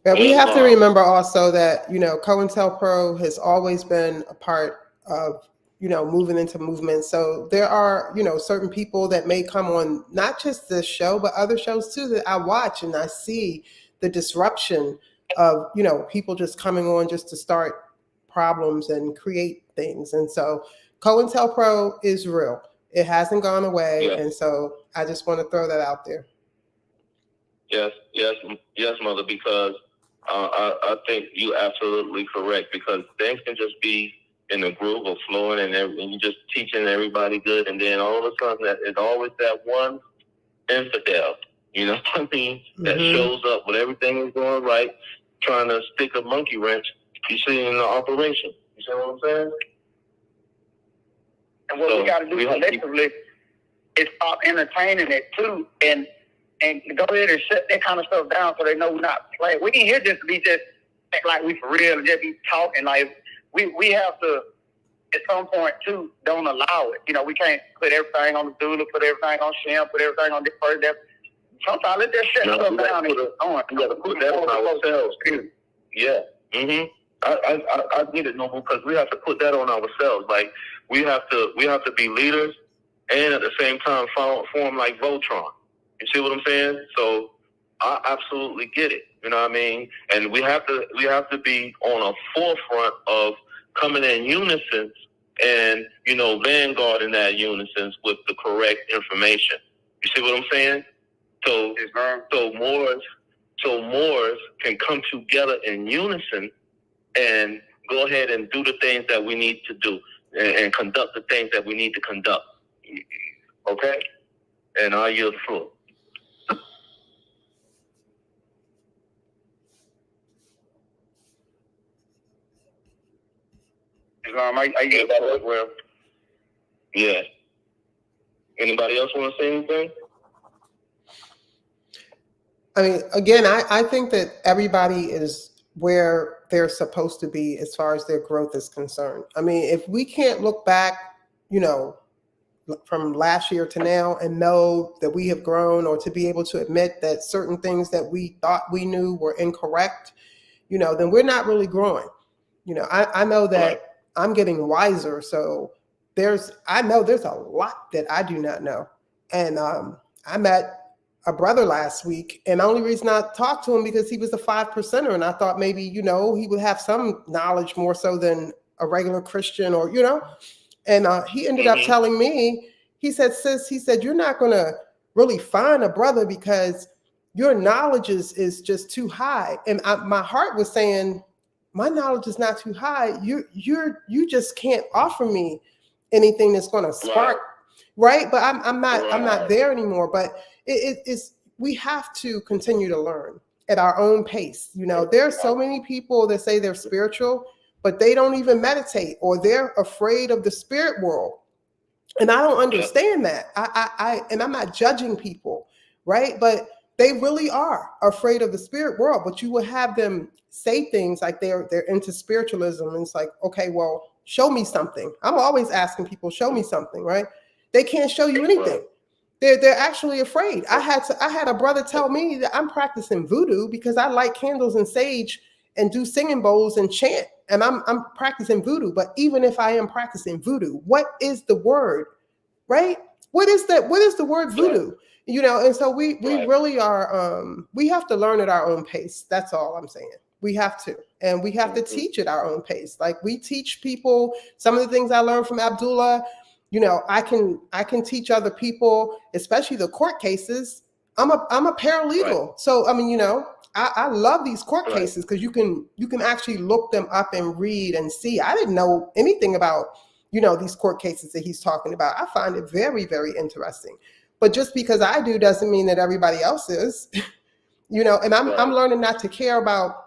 Yeah, we have to remember also that, COINTELPRO has always been a part of, moving into movement. So there are, certain people that may come on not just this show, but other shows too, that I watch, and I see the disruption of, people just coming on just to start problems and create things. And so COINTELPRO is real. It hasn't gone away. Yeah. And so I just want to throw that out there. Yes, mother. Because I think you're absolutely correct. Because things can just be in a groove of flowing, and you're just teaching everybody good, and then all of a sudden, that it's always that one infidel. You know what I mean? That shows up with everything is going right, trying to stick a monkey wrench. You see in the operation. You see what I'm saying? And what we got to do collectively is stop entertaining it too, and go ahead and shut that kind of stuff down so they know we're not playing. We ain't here just to be just act like we for real and just be talking. Like we have to at some point too don't allow it. You know, we can't put everything on the doula, put everything on Shem, put everything on this person. Sometimes let that shut stuff down and get on. We got to put that on ourselves too. Yeah. I get it, Noble, because we have to put that on ourselves. Like we have to be leaders and at the same time form like Voltron. You see what I'm saying? So I absolutely get it. You know what I mean? And we have to be on a forefront of coming in unison and, you know, vanguarding that unison with the correct information. You see what I'm saying? So Moors can come together in unison and go ahead and do the things that we need to do and conduct the things that we need to conduct. Okay? And I yield the floor. I yield that as well. Yeah. Anybody else want to say anything? I mean, again, I think that everybody is where they're supposed to be as far as their growth is concerned. I mean, if we can't look back, you know, from last year to now and know that we have grown, or to be able to admit that certain things that we thought we knew were incorrect, you know, then we're not really growing. You know, I know that I'm getting wiser. So I know there's a lot that I do not know. And I met a brother last week, and the only reason I talked to him because he was a 5%er, and I thought maybe, you know, he would have some knowledge more so than a regular Christian, or, you know, and he ended up telling me, he said, sis, he said, you're not going to really find a brother because your knowledge is just too high. And my heart was saying, my knowledge is not too high. You just can't offer me anything that's going to spark, right? But I'm not there anymore. But it's we have to continue to learn at our own pace. You know, there are so many people that say they're spiritual, but they don't even meditate, or they're afraid of the spirit world. And I don't understand that. And I'm not judging people, right? But they really are afraid of the spirit world. But you will have them say things like they're into spiritualism, and it's like, okay, well, show me something. I'm always asking people, show me something, right? They can't show you anything. They're actually afraid. I had a brother tell me that I'm practicing voodoo because I light candles and sage and do singing bowls and chant, and I'm practicing voodoo. But even if I am practicing voodoo, what is the word, right? What is the word voodoo? You know, and so we really are, we have to learn at our own pace. That's all I'm saying. We have to, and we have to teach at our own pace. Like we teach people some of the things I learned from Abdullah. You know, I can teach other people, especially the court cases. I'm a paralegal. So, I mean, you know, I love these court cases because you can actually look them up and read and see. I didn't know anything about, you know, these court cases that he's talking about. I find it very, very interesting. But just because I do doesn't mean that everybody else is, you know, and I'm learning not to care about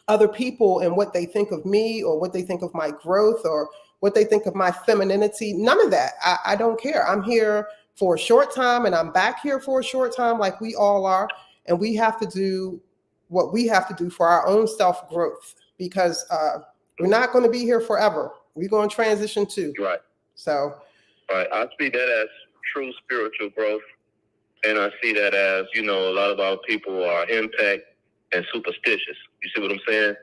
other people and what they think of me, or what they think of my growth, or what they think of my femininity. None of that. I don't care. I'm here for a short time, and I'm back here for a short time, like we all are. And we have to do what we have to do for our own self-growth, because we're not going to be here forever. We're going to transition too. Right. So. Right. I see that as true spiritual growth. And I see that as, you know, a lot of our people are impact and superstitious. You see what I'm saying?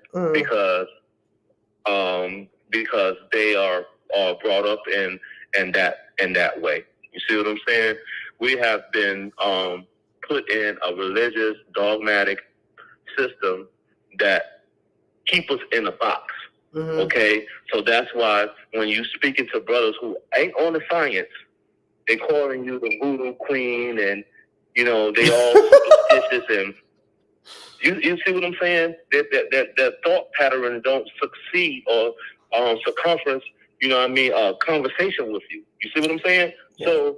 Because they are brought up in that way. You see what I'm saying? We have been put in a religious, dogmatic system that keep us in a box. Okay? So that's why when you speaking to brothers who ain't on the science, they calling you the voodoo queen and They all superstitious, and you see what I'm saying? That thought pattern don't succeed or circumference, conversation with you. You see what I'm saying? Yeah. So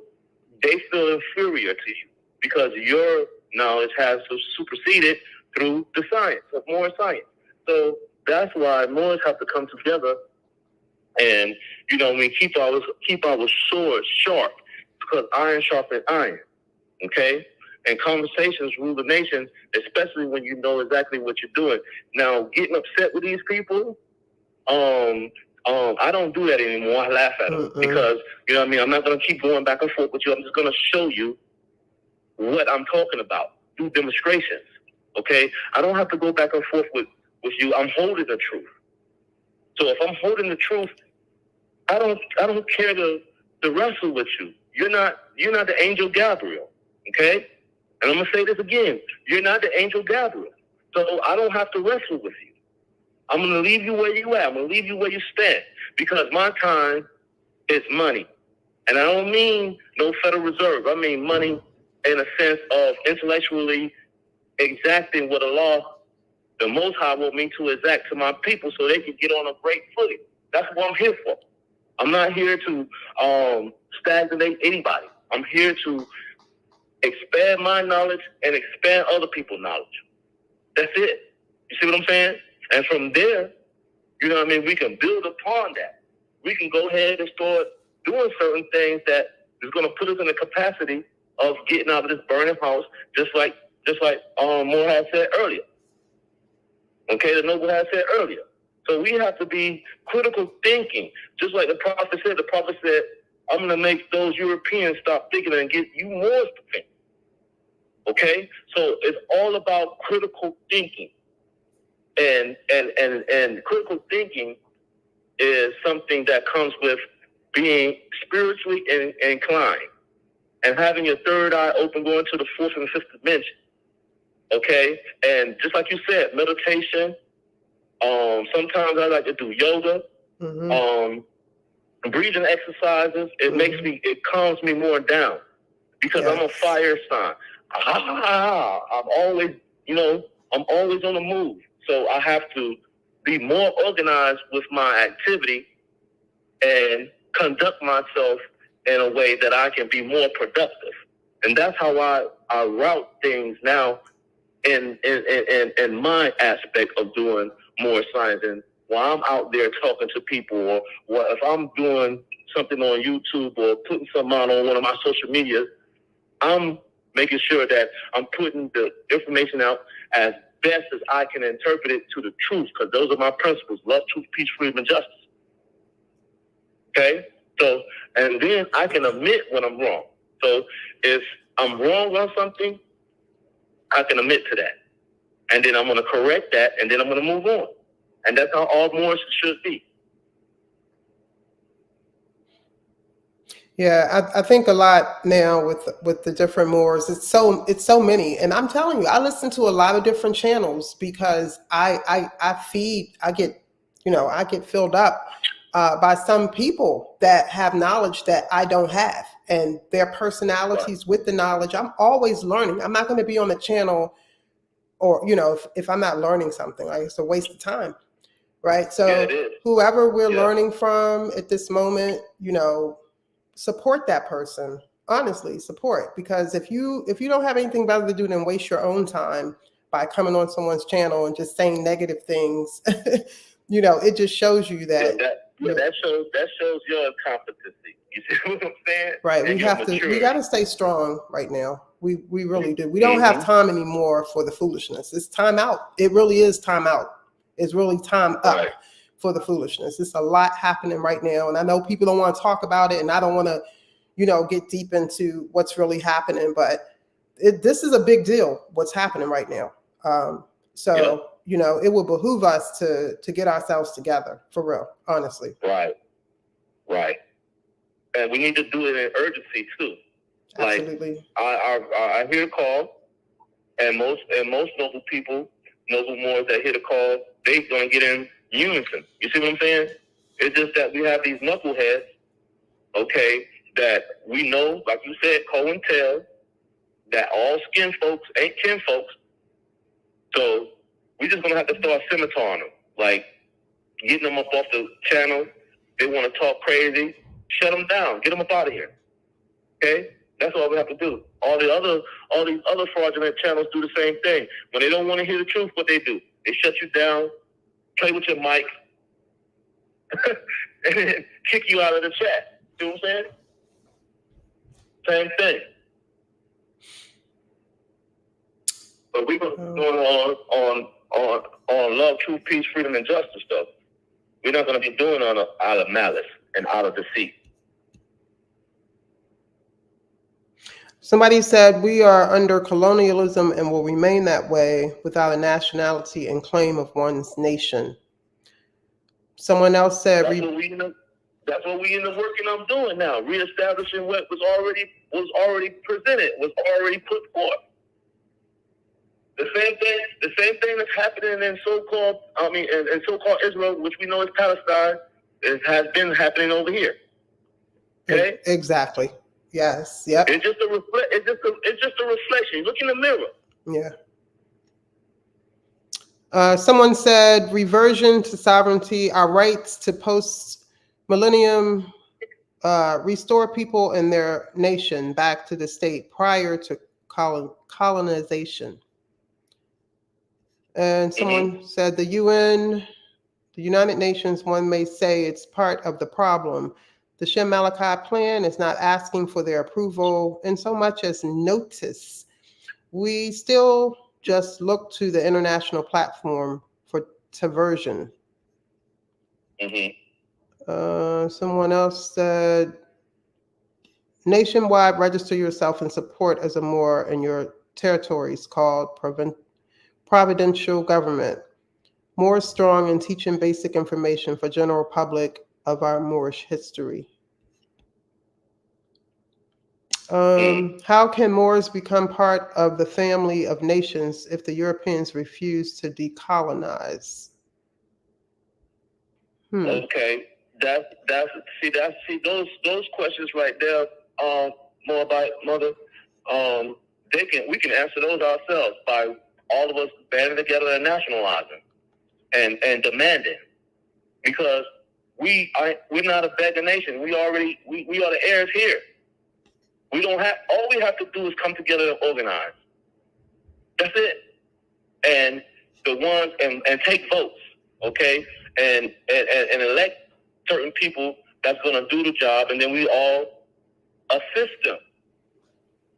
they feel inferior to you because your knowledge has superseded through the science of more science. So that's why Moors have to come together and keep our swords sharp, because iron sharpens iron. Okay? And conversations rule the nation, especially when you know exactly what you're doing. Now, getting upset with these people, I don't do that anymore. I laugh at them because, I'm not going to keep going back and forth with you. I'm just going to show you what I'm talking about through demonstrations. Okay? I don't have to go back and forth with you. I'm holding the truth. So if I'm holding the truth, I don't care to wrestle with you. You're not the angel Gabriel. Okay? And I'm going to say this again. You're not the angel Gabriel. So I don't have to wrestle with you. I'm going to leave you where you at. I'm going to leave you where you stand, because my time is money. And I don't mean no Federal Reserve. I mean money in a sense of intellectually exacting what the law, the Most High, want me to exact to my people so they can get on a great footing. That's what I'm here for. I'm not here to stagnate anybody. I'm here to expand my knowledge and expand other people's knowledge. That's it. You see what I'm saying? And from there, we can build upon that. We can go ahead and start doing certain things that is going to put us in the capacity of getting out of this burning house, just like Moore had said earlier. Okay, the noble had said earlier. So we have to be critical thinking, just like the prophet said. The prophet said, I'm going to make those Europeans stop thinking and get you Moors to think. Okay? So it's all about critical thinking. And critical thinking is something that comes with being spiritually inclined and having your third eye open, going to the fourth and fifth dimension. Okay? And just like you said, meditation. Sometimes I like to do yoga. Breathing exercises. It calms me more down, because I'm a fire sign. I'm always on the move. So I have to be more organized with my activity and conduct myself in a way that I can be more productive. And that's how I route things now in my aspect of doing more science. And while I'm out there talking to people, or if I'm doing something on YouTube or putting something out on one of my social media, I'm making sure that I'm putting the information out as best as I can interpret it to the truth, because those are my principles: love, truth, peace, freedom, and justice. Okay? So, and then I can admit when I'm wrong. So if I'm wrong on something, I can admit to that. And then I'm going to correct that, and then I'm going to move on. And that's how all Moors should be. Yeah, I think a lot now with the different Moors. It's so many, and I'm telling you, I listen to a lot of different channels because I get filled up by some people that have knowledge that I don't have, and their personalities with the knowledge. I'm always learning. I'm not going to be on the channel, or if I'm not learning something, like, it's a waste of time, right? So whoever we're learning from at this moment, support that person. Honestly, support, because if you don't have anything better to do than waste your own time by coming on someone's channel and just saying negative things, it just shows you that. That shows your competency. You see what I'm saying? Right. And we got to stay strong right now. We really do. We don't have time anymore for the foolishness. It's time out. It really is time out. It's really time up for the foolishness. It's a lot happening right now. And I know people don't want to talk about it, and I don't want to, get deep into what's really happening, but this is a big deal, what's happening right now. It will behoove us to get ourselves together, for real, honestly. Right. And we need to do it in urgency too. Absolutely. Like, I hear the call, and most noble people, noble Moors that hear the call, they're going to get in unison. You see what I'm saying? It's just that we have these knuckleheads, okay, that we know, like you said, Cohen Tell, that all skin folks ain't kin folks. So we just gonna have to start scimitars them, like getting them up off the channel. They want to talk crazy, shut them down, get them up out of here. Okay, that's all we have to do. All these other fraudulent channels do the same thing. When they don't want to hear the truth, what they do? They shut you down, play with your mic, and then kick you out of the chat. See what I'm saying? Same thing. But we're going on love, truth, peace, freedom, and justice stuff. We're not going to be doing it out of malice and out of deceit. Somebody said we are under colonialism and will remain that way without a nationality and claim of one's nation. Someone else said that's what we end up working on doing now, reestablishing what was already presented, was already put forth. The same thing that's happening in so-called Israel, which we know is Palestine, has been happening over here. Okay? Exactly. Yes. Yep. It's just a reflection. Look in the mirror. Yeah. Someone said reversion to sovereignty, our rights to post-millennium, restore people and their nation back to the state prior to colonization. And someone said the UN, the United Nations, one may say it's part of the problem. The Shem Malachi plan is not asking for their approval in so much as notice. We still just look to the international platform for diversion. Someone else said, nationwide, register yourself in support as a Moor in your territories called providential government. More strong in teaching basic information for general public of our Moorish history. How can Moors become part of the family of nations if the Europeans refuse to decolonize? Okay, that's those questions right there. More about mother. We can answer those ourselves by all of us banding together and nationalizing and demanding, because we're not a beggar nation. We are the heirs here. All we have to do is come together and organize. That's it. And and take votes, okay? And elect certain people that's gonna do the job, and then we all assist them.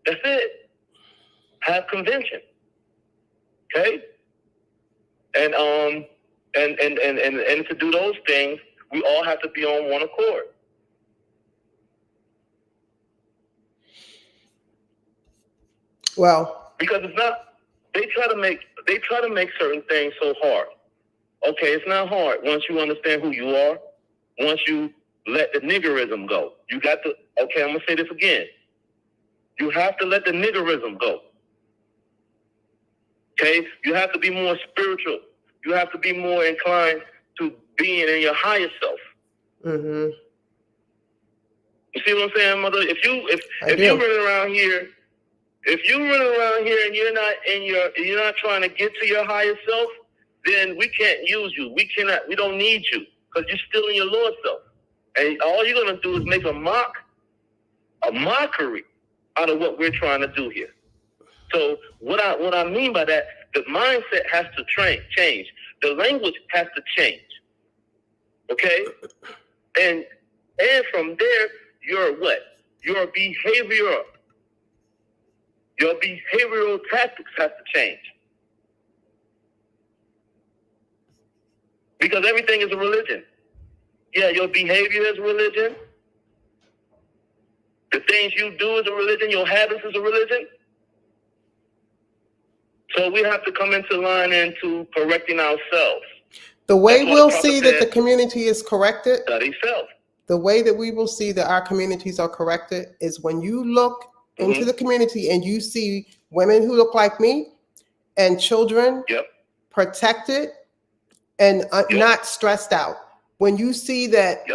That's it. Have convention. Okay? And to do those things, we all have to be on one accord. Well, because it's not. They try to make certain things so hard. Okay, it's not hard once you understand who you are. Once you let the niggerism go, you got to. Okay, I'm gonna say this again. You have to let the niggerism go. Okay, you have to be more spiritual. You have to be more inclined to being in your higher self. Mm-hmm. You see what I'm saying, mother? If you're running around here. If you're running around here and you're not trying to get to your higher self, then we can't use you. We don't need you, because you're still in your Lord self. And all you're gonna do is make a mockery out of what we're trying to do here. So what I mean by that, the mindset has to change. The language has to change. Okay? And from there, your behavioral tactics have to change. Because everything is a religion. Yeah, your behavior is a religion. The things you do is a religion. Your habits is a religion. So we have to come into line into correcting ourselves. The way we'll see that the community is corrected, study self. The way that we will see that our communities are corrected is when you look into the community and you see women who look like me and children protected and not stressed out. When you see that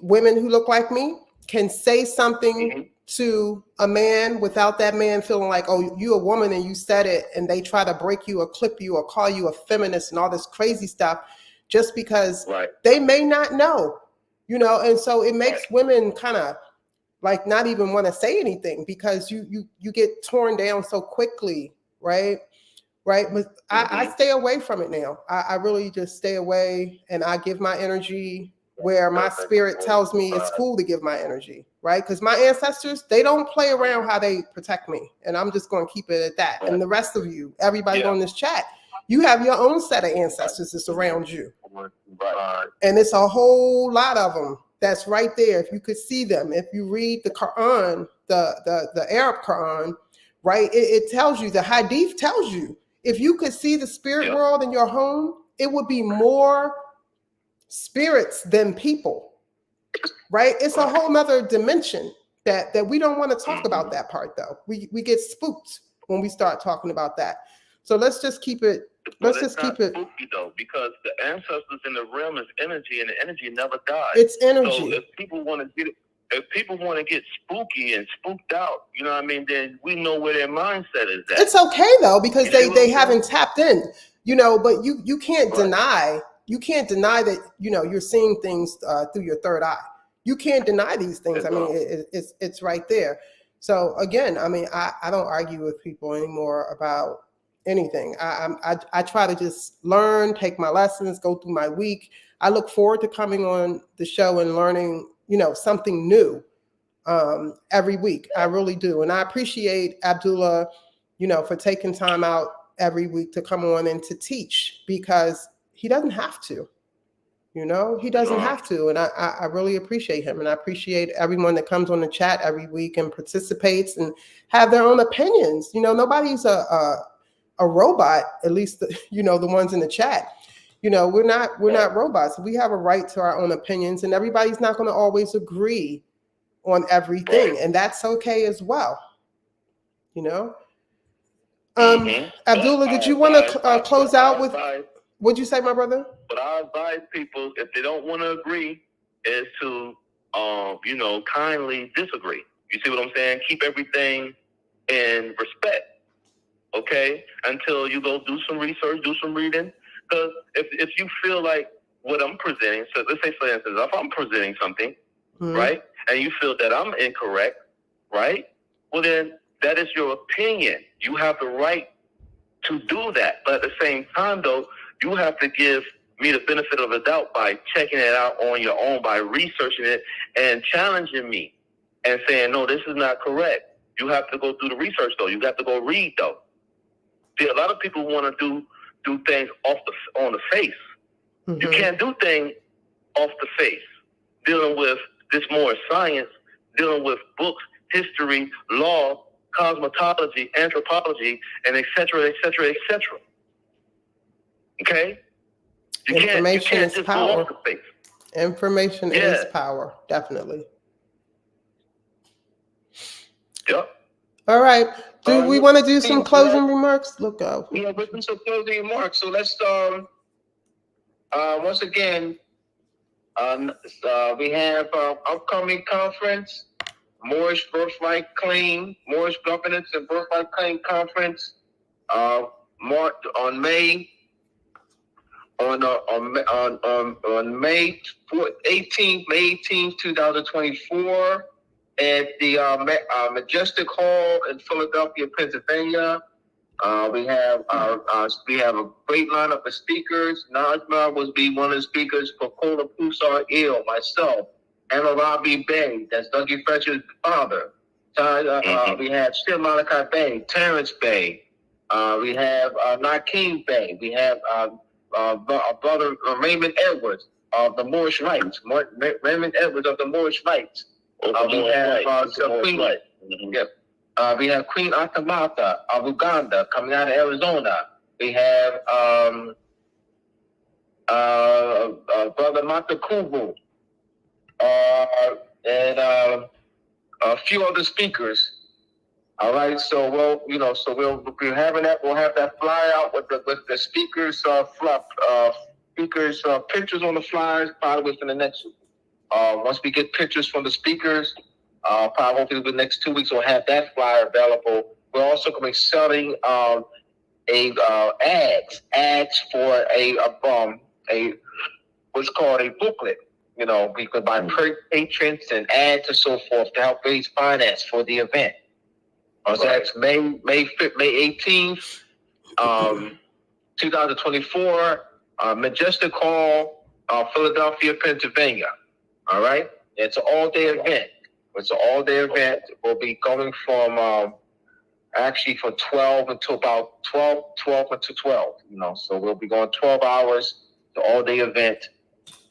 women who look like me can say something to a man without that man feeling like, oh, you a woman and you said it, and they try to break you or clip you or call you a feminist and all this crazy stuff just because they may not know, and so it makes women kind of like not even want to say anything because you get torn down so quickly, right? But I stay away from it now. I really just stay away, and I give my energy where my spirit tells me it's cool to give my energy, right? Because my ancestors, they don't play around how they protect me, and I'm just going to keep it at that. And the rest of you, everybody on this chat, you have your own set of ancestors that's around you, and it's a whole lot of them that's right there. If you could see them, if you read the Quran, the Arab Quran, right, it tells you, the Hadith tells you, if you could see the spirit world in your home, it would be more spirits than people, right? It's a whole nother dimension that we don't want to talk about that part, though. We get spooked when we start talking about that. So let's just keep it. Let's just keep it spooky though, because the ancestors in the realm is energy, and the energy never dies. It's energy. So if people want to get spooky and spooked out, you know what I mean, then we know where their mindset is at. It's okay though, because they haven't tapped in, but you can't deny. You can't deny that, you're seeing things through your third eye. You can't deny these things. I mean, it's right there. So again, I mean, I don't argue with people anymore about anything. I try to just learn, take my lessons, go through my week. I look forward to coming on the show and learning, something new every week. I really do. And I appreciate Abdullah, for taking time out every week to come on and to teach, because he doesn't have to, he doesn't have to. And I really appreciate him. And I appreciate everyone that comes on the chat every week and participates and have their own opinions. Nobody's a robot, at least, the ones in the chat. We're not robots. We have a right to our own opinions, and everybody's not going to always agree on everything. And that's okay as well. Abdullah, did you want to close out with, what'd you say, my brother? But I advise people, if they don't want to agree, is to, kindly disagree. You see what I'm saying? Keep everything in respect, okay? Until you go do some research, do some reading. Because if you feel like what I'm presenting, so let's say, for instance, if I'm presenting something, right, and you feel that I'm incorrect, right, well, then that is your opinion. You have the right to do that. But at the same time, though, you have to give me the benefit of the doubt by checking it out on your own, by researching it and challenging me and saying, no, this is not correct. You have to go through the research, though. You have to go read, though. See, a lot of people want to do things on the face. You can't do things off the face. Dealing with this more science, dealing with books, history, law, cosmetology, anthropology, and et cetera, et cetera, et cetera. Okay? You Information can't is just power. go off the face. Information is power, definitely. Yep. All right. Do we want to do some closing remarks? Look up. Yeah, we'll do some closing remarks. So let's once again, we have upcoming conference, Moorish Birthright Claim, Moorish Governance and Birthright Claim Conference, marked on May 18th, 2024. At the Majestic Hall in Philadelphia, Pennsylvania. We have a great lineup of speakers. Najma will be one of the speakers. Pakola Pusar Il, myself, Anna Rabi Bey, that's Dougie Fletcher's father. We have Shem Malachi Bey, Terrence Bey. We have Nakeem Bey. We have brother Raymond Edwards of the Moorish Rites. Raymond Edwards of the Moorish Rites. We have Queen Atamata of Uganda coming out of Arizona. We have Brother Matakubu and a few other speakers. All right, so we'll be having that. We'll have that flyer out with the speakers pictures on the flyers probably within the next. Once we get pictures from the speakers, Probably hopefully within the next 2 weeks we'll have that flyer available. We're also going to be selling ads for a what's called a booklet. You know, we could buy patrons and ads and so forth to help raise finance for the event. So that's May 18th, 2024, Majestic Hall, Philadelphia, Pennsylvania. All right, it's an all-day event. We'll be going from actually from 12 until about 12 until 12. You know, so we'll be going 12 hours, the all-day event,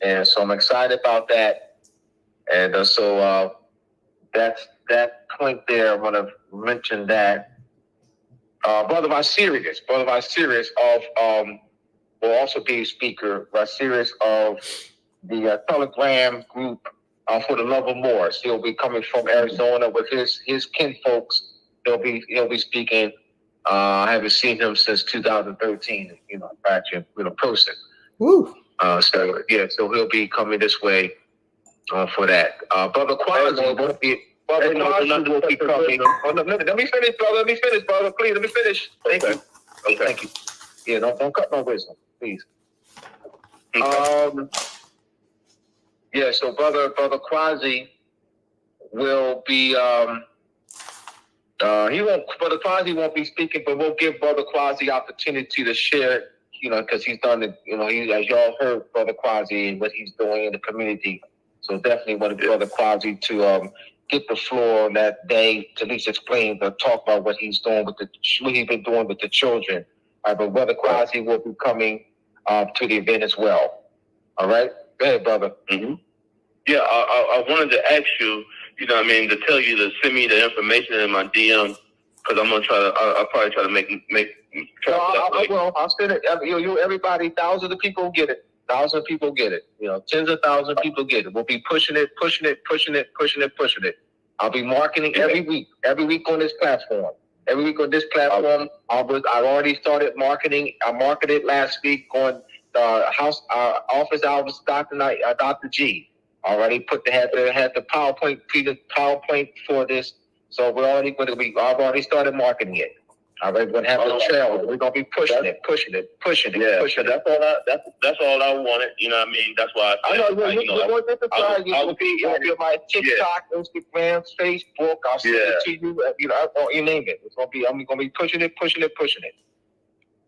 and so I'm excited about that. And so that's that point there. I want to mention that. Brother Vasirius will also be a speaker. Vasirius of the Telegram group for the Love of Moors. He'll be coming from Arizona with his kinfolks. He'll be speaking. I haven't seen him since 2013. You know, in person. Woo. So he'll be coming this way for that. Brother Quasi will be. Brother Quasi will be coming. Let me finish, brother. Please, let me finish. Thank you. Okay. Thank you. Yeah, don't cut my wisdom, please. Yeah, so brother Quasi will be Brother Quasi won't be speaking, but we'll give Brother Quasi the opportunity to share, you know, because he's done it, you know, as y'all heard Brother Quasi and what he's doing in the community. So definitely want Brother Quasi to get the floor on that day to at least explain or talk about what he's doing what he's been doing with the children. All right, but Brother Quasi will be coming to the event as well. All right? Go ahead, brother. Mm-hmm. Yeah, I wanted to ask you, you know what I mean, to tell you to send me the information in my DM, because I'm going to I'll probably try to make I'll send it. Everybody, thousands of people get it. You know, tens of thousands of people get it. We'll be pushing it. I'll be marketing every week on this platform. I've already started marketing. I marketed last week on the office hours, Dr. G. Already had the PowerPoint for this. So we're already going to be. I've already started marketing it. All right, we're going to have the trail. We're going to be pushing it. That's all I wanted. You know what I mean? That's why I'll be my TikTok, Instagram, Facebook. I'll send it to you. You know, you name it. I'm going to be pushing it.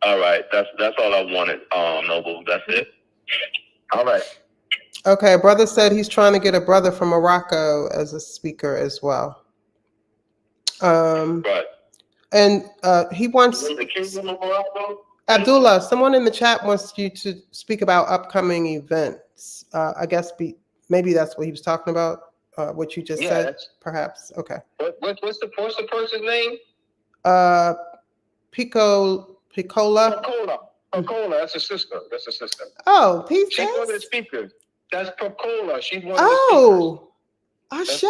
All right, that's all I wanted, Noble. That's it. All right. Okay, brother said he's trying to get a brother from Morocco as a speaker as well. Right. And he wants Abdullah. Someone in the chat wants you to speak about upcoming events. I guess maybe that's what he was talking about. What you just said, perhaps. Okay. What's the person's name? Piccola. That's a sister. Oh, peace. She's one of the speakers. That's Piccola. She's one of the speakers. Ashe.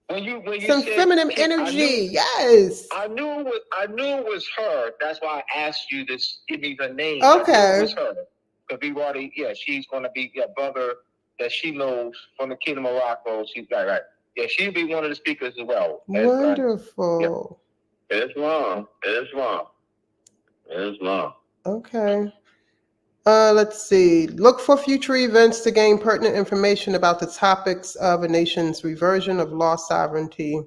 When you Some said, feminine energy, yes. I knew it was her. That's why I asked you to give me the name. Okay. I knew it was her. Because we already, she's going to be a brother that she knows from the Kingdom of Morocco. She's right. Yeah, she'll be one of the speakers as well. Wonderful. It's long. Okay. Let's see. Look for future events to gain pertinent information about the topics of a nation's reversion of law sovereignty.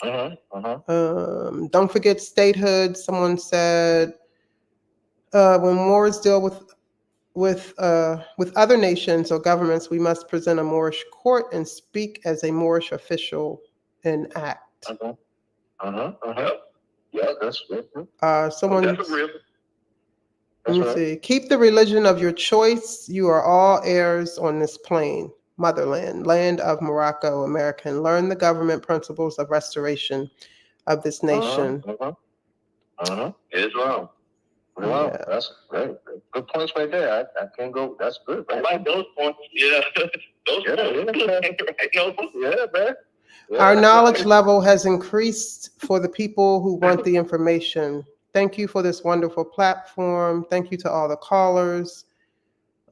Don't forget statehood. Someone said when Moors deal with other nations or governments, we must present a Moorish court and speak as a Moorish official and act. Yeah, that's good. Someone. That's real. Let me see. Keep the religion of your choice. You are all heirs on this plane, motherland, land of Morocco, America, and learn the government principles of restoration of this nation. Islam. Wow, Yeah. that's great. Good points right there. I can't go. That's good. I like those points. Yeah. Yeah, man. Our knowledge level has increased for the people who want the information. Thank you for this wonderful platform. Thank you to all the callers.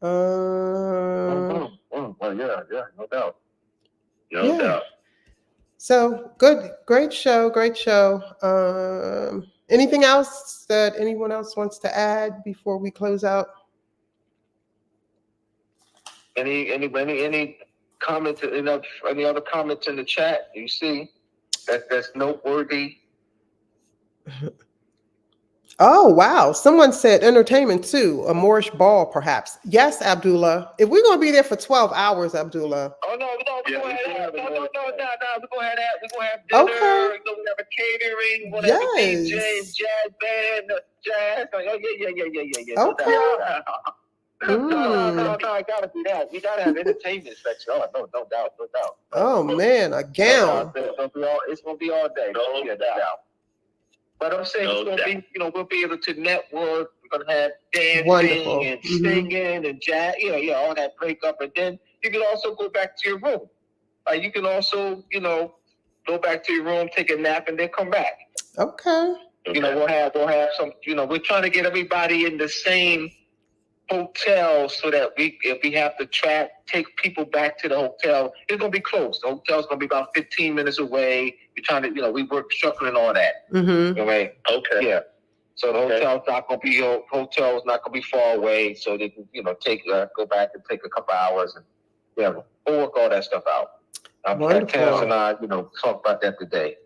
Well, yeah, no doubt. No doubt. So good, great show, great show. Anything else that anyone else wants to add before we close out? Any comments? Any other comments in the chat? You see that's noteworthy. Oh, wow. Someone said entertainment too, a Moorish ball, perhaps. Yes, Abdullah. If we're going to be there for 12 hours, Abdullah. Oh, no, we're going to have we're going to have dinner. Okay. We're going to have a catering. We're going to have a DJ, jazz band, jazz. Oh, yeah. Okay. No, I gotta do that. We gotta have entertainment section. Oh, no doubt. Oh, man, a gown. It's gonna be all day. No doubt. But I'm saying it's gonna be, we'll be able to network. We're gonna have dancing and singing and jazz. All that breakup, and then you can also go back to your room. You can also, go back to your room, take a nap, and then come back. Okay. We'll have some. We're trying to get everybody in the same hotel so that if we have to take people back to the hotel, it's gonna be close. The hotel's gonna be about 15 minutes away. We're trying to, we work structuring all that. Mm-hmm. Okay. Yeah. So the hotel's not gonna be far away. So they can, go back and take a couple hours and we'll work all that stuff out. Wonderful. Terrence and I, talk about that today.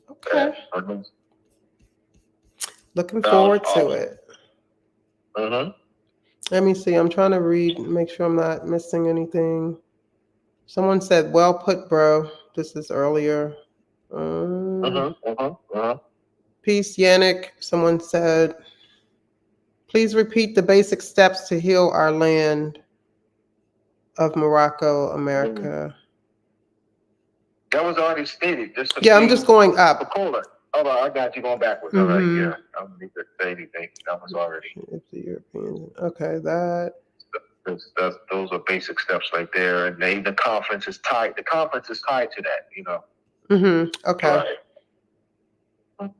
Okay. Looking forward to it. Mm-hmm. Let me see. I'm trying to read, make sure I'm not missing anything. Someone said, well put, bro. This is earlier. Peace, Yannick. Someone said, please repeat the basic steps to heal our land of Morocco, America. That was already stated. I'm just going up. Oh, I got you going backwards. Mm-hmm. All right, yeah. I don't need to say anything. That was already. It's the Europeans. Okay, that. Those are basic steps right there, and the conference is tied. The conference is tied to that. Mm-hmm. Okay. Right.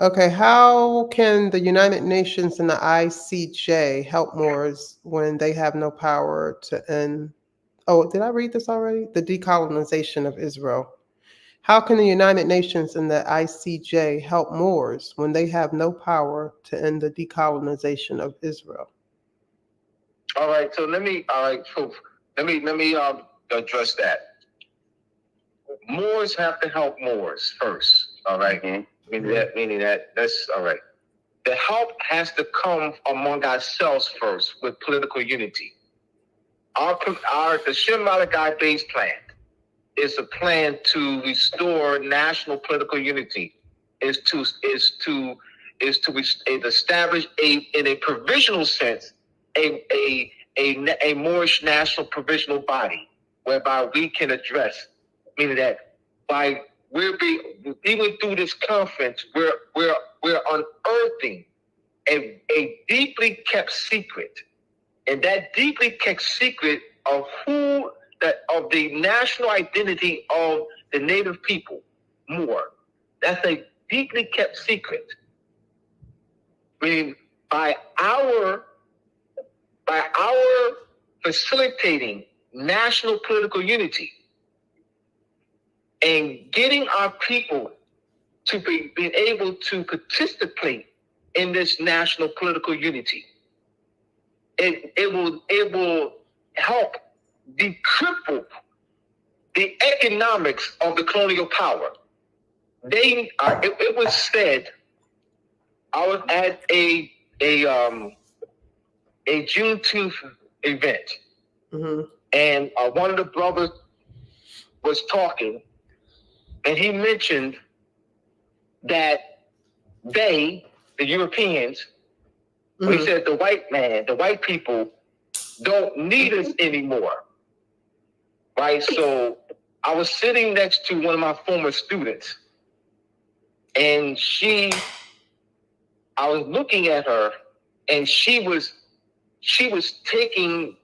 Okay. How can the United Nations and the ICJ help Moors when they have no power to end? Oh, did I read this already? The decolonization of Israel. How can the United Nations and the ICJ help Moors when they have no power to end the decolonization of Israel? All right. So let me address that. Moors have to help Moors first. All right. Mm-hmm. Meaning that's all right. The help has to come among ourselves first with political unity. The Shem Malachi base plan is a plan to restore national political unity. Is to establish in a provisional sense a Moorish national provisional body whereby we can address, meaning that by even through this conference we're unearthing a deeply kept secret, and that deeply kept secret of the national identity of the native people, Moor. That's a deeply kept secret. I mean, by our facilitating national political unity and getting our people to be able to participate in this national political unity, it will help decripple the economics of the colonial power. It was said, I was at a Juneteenth event, Mm-hmm. and one of the brothers was talking, and he mentioned that the Europeans, Mm-hmm. he said the white people don't need us anymore, right? So I was sitting next to one of my former students, and I was looking at her, and she was taking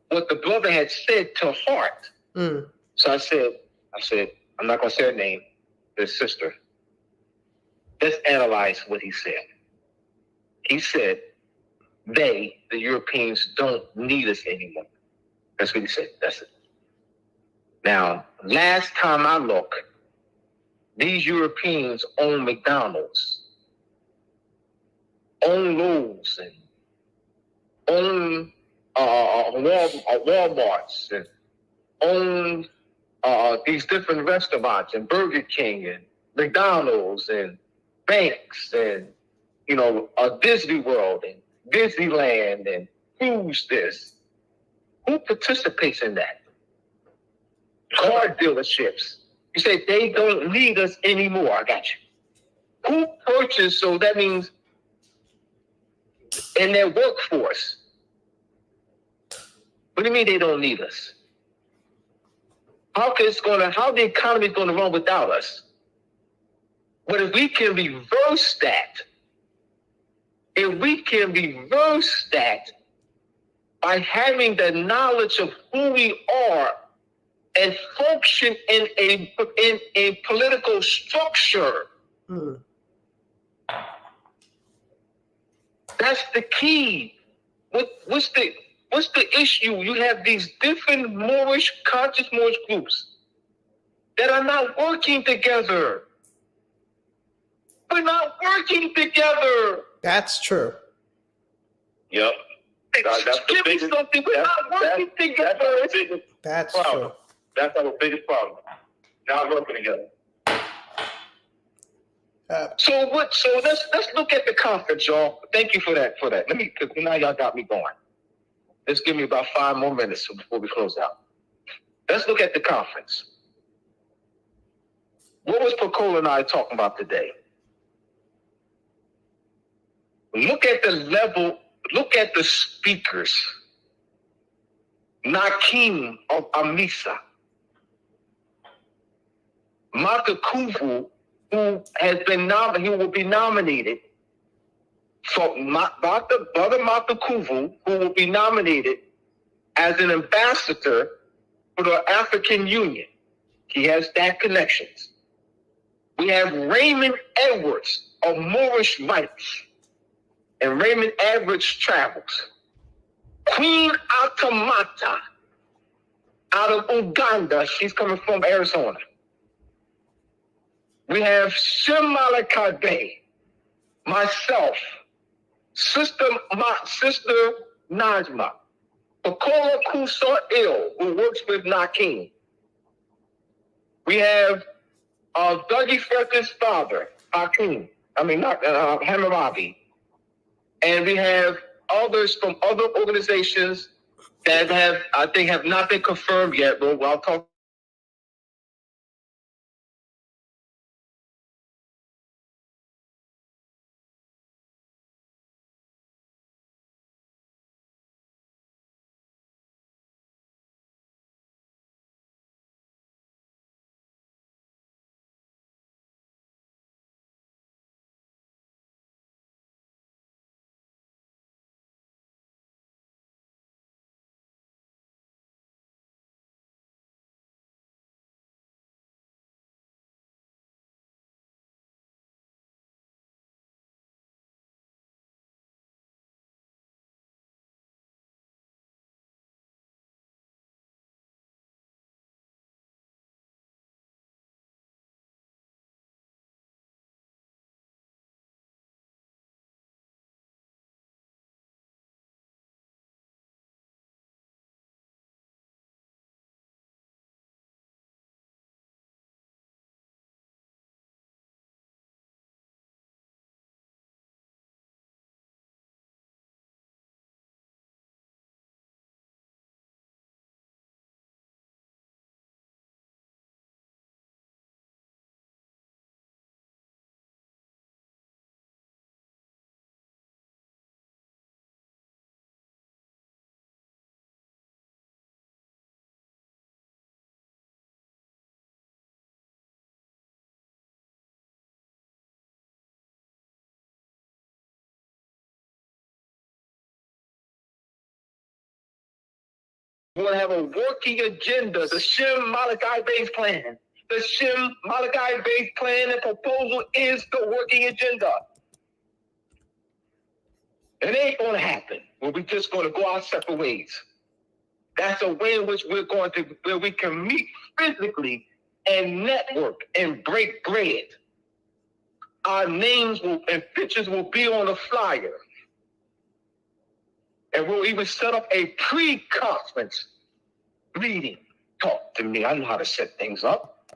what the brother had said to heart. Mm. So I said, I'm not gonna say her name, his sister. Let's analyze what he said. He said, the Europeans, don't need us anymore. That's what he said. That's it. Now, last time I looked, these Europeans own McDonald's, own Lowe's, and own Walmarts, and own these different restaurants, and Burger King, and McDonald's, and banks, and Disney World, and Disneyland, and who's this? Who participates in that? Car dealerships. You say they don't need us anymore. I got you. Who purchased? So that means in their workforce. What do you mean they don't need us? How the economy is going to run without us? But if we can reverse that, by having the knowledge of who we are and function in a political structure, that's the key. What's the issue? You have these different conscious Moorish groups that are not working together. We're not working together. That's true. Yep. Give me something. We're not working together. That's problem. true. That's our biggest problem. Not working together. So let's look at the conference, y'all. Thank you for that. Because now y'all got me going. Let's give me about 5 more minutes before we close out. Let's look at the conference. What was Pacola and I talking about today? Look at the level, look at the speakers. Nakim of Amisa. Matakuvu, who will be nominated. So Brother Matakuvu, who will be nominated as an ambassador for the African Union. He has that connections. We have Raymond Edwards of Moorish Rights. And Raymond Edwards travels. Queen Atamata out of Uganda. She's coming from Arizona. We have Shem Malachi, myself, Sister Najma, Pacola Kusa Il, who works with Nakim. We have Dougie Frederick's father, Hammurabi. And we have others from other organizations that have not been confirmed yet, but I'll talk. We want to have a working agenda, the Shem Malachi-based plan. The Shem Malachi-based plan and proposal is the working agenda. It ain't going to happen. We're just going to go our separate ways. That's a way in which where we can meet physically and network and break bread. Our names and pictures will be on a flyer. And we'll even set up a pre-conference meeting. Talk to me. I know how to set things up.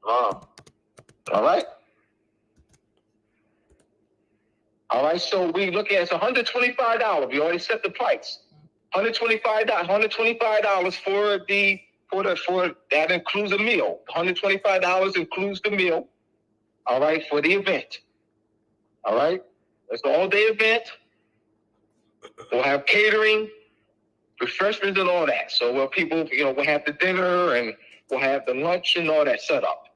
All right. All right. So we look at it's $125. We already set the price. $125 for that includes a meal. $125 includes the meal. All right, for the event. All right. It's an all-day event. We'll have catering, refreshments, and all that. So we'll we'll have the dinner and we'll have the lunch and all that set up.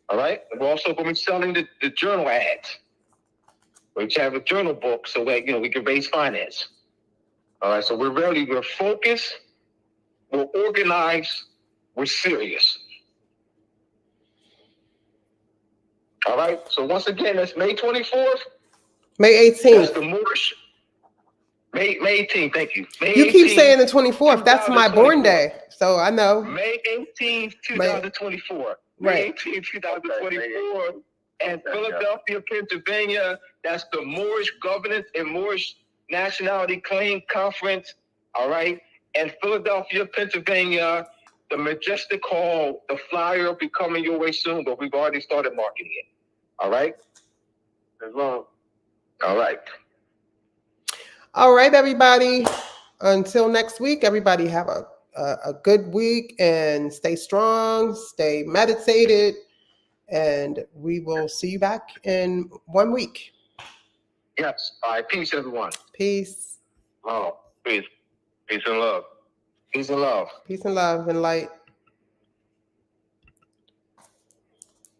All right. And we're also going to be selling the journal ads. We have a journal book so that we can raise finance. All right. So we're focused, we're organized, we're serious. All right. So once again, that's May 24th. May 18th. That's the Moorish. May 18th. Thank you. May You 18th, keep saying the 24th. That's my born day. So I know. May 18th, 2024. May 18th, 2024. And Philadelphia, Pennsylvania. That's the Moorish Governance and Moorish Nationality Claim Conference. All right. And Philadelphia, Pennsylvania. The Majestic Hall, the flyer will be coming your way soon, but we've already started marketing it. All right? As well. All right. All right, everybody. Until next week, everybody have a good week and stay strong, stay meditated, and we will see you back in 1 week. Yes. All right. Peace, everyone. Peace. Oh, Peace and love. Peace and love. Peace and love and light.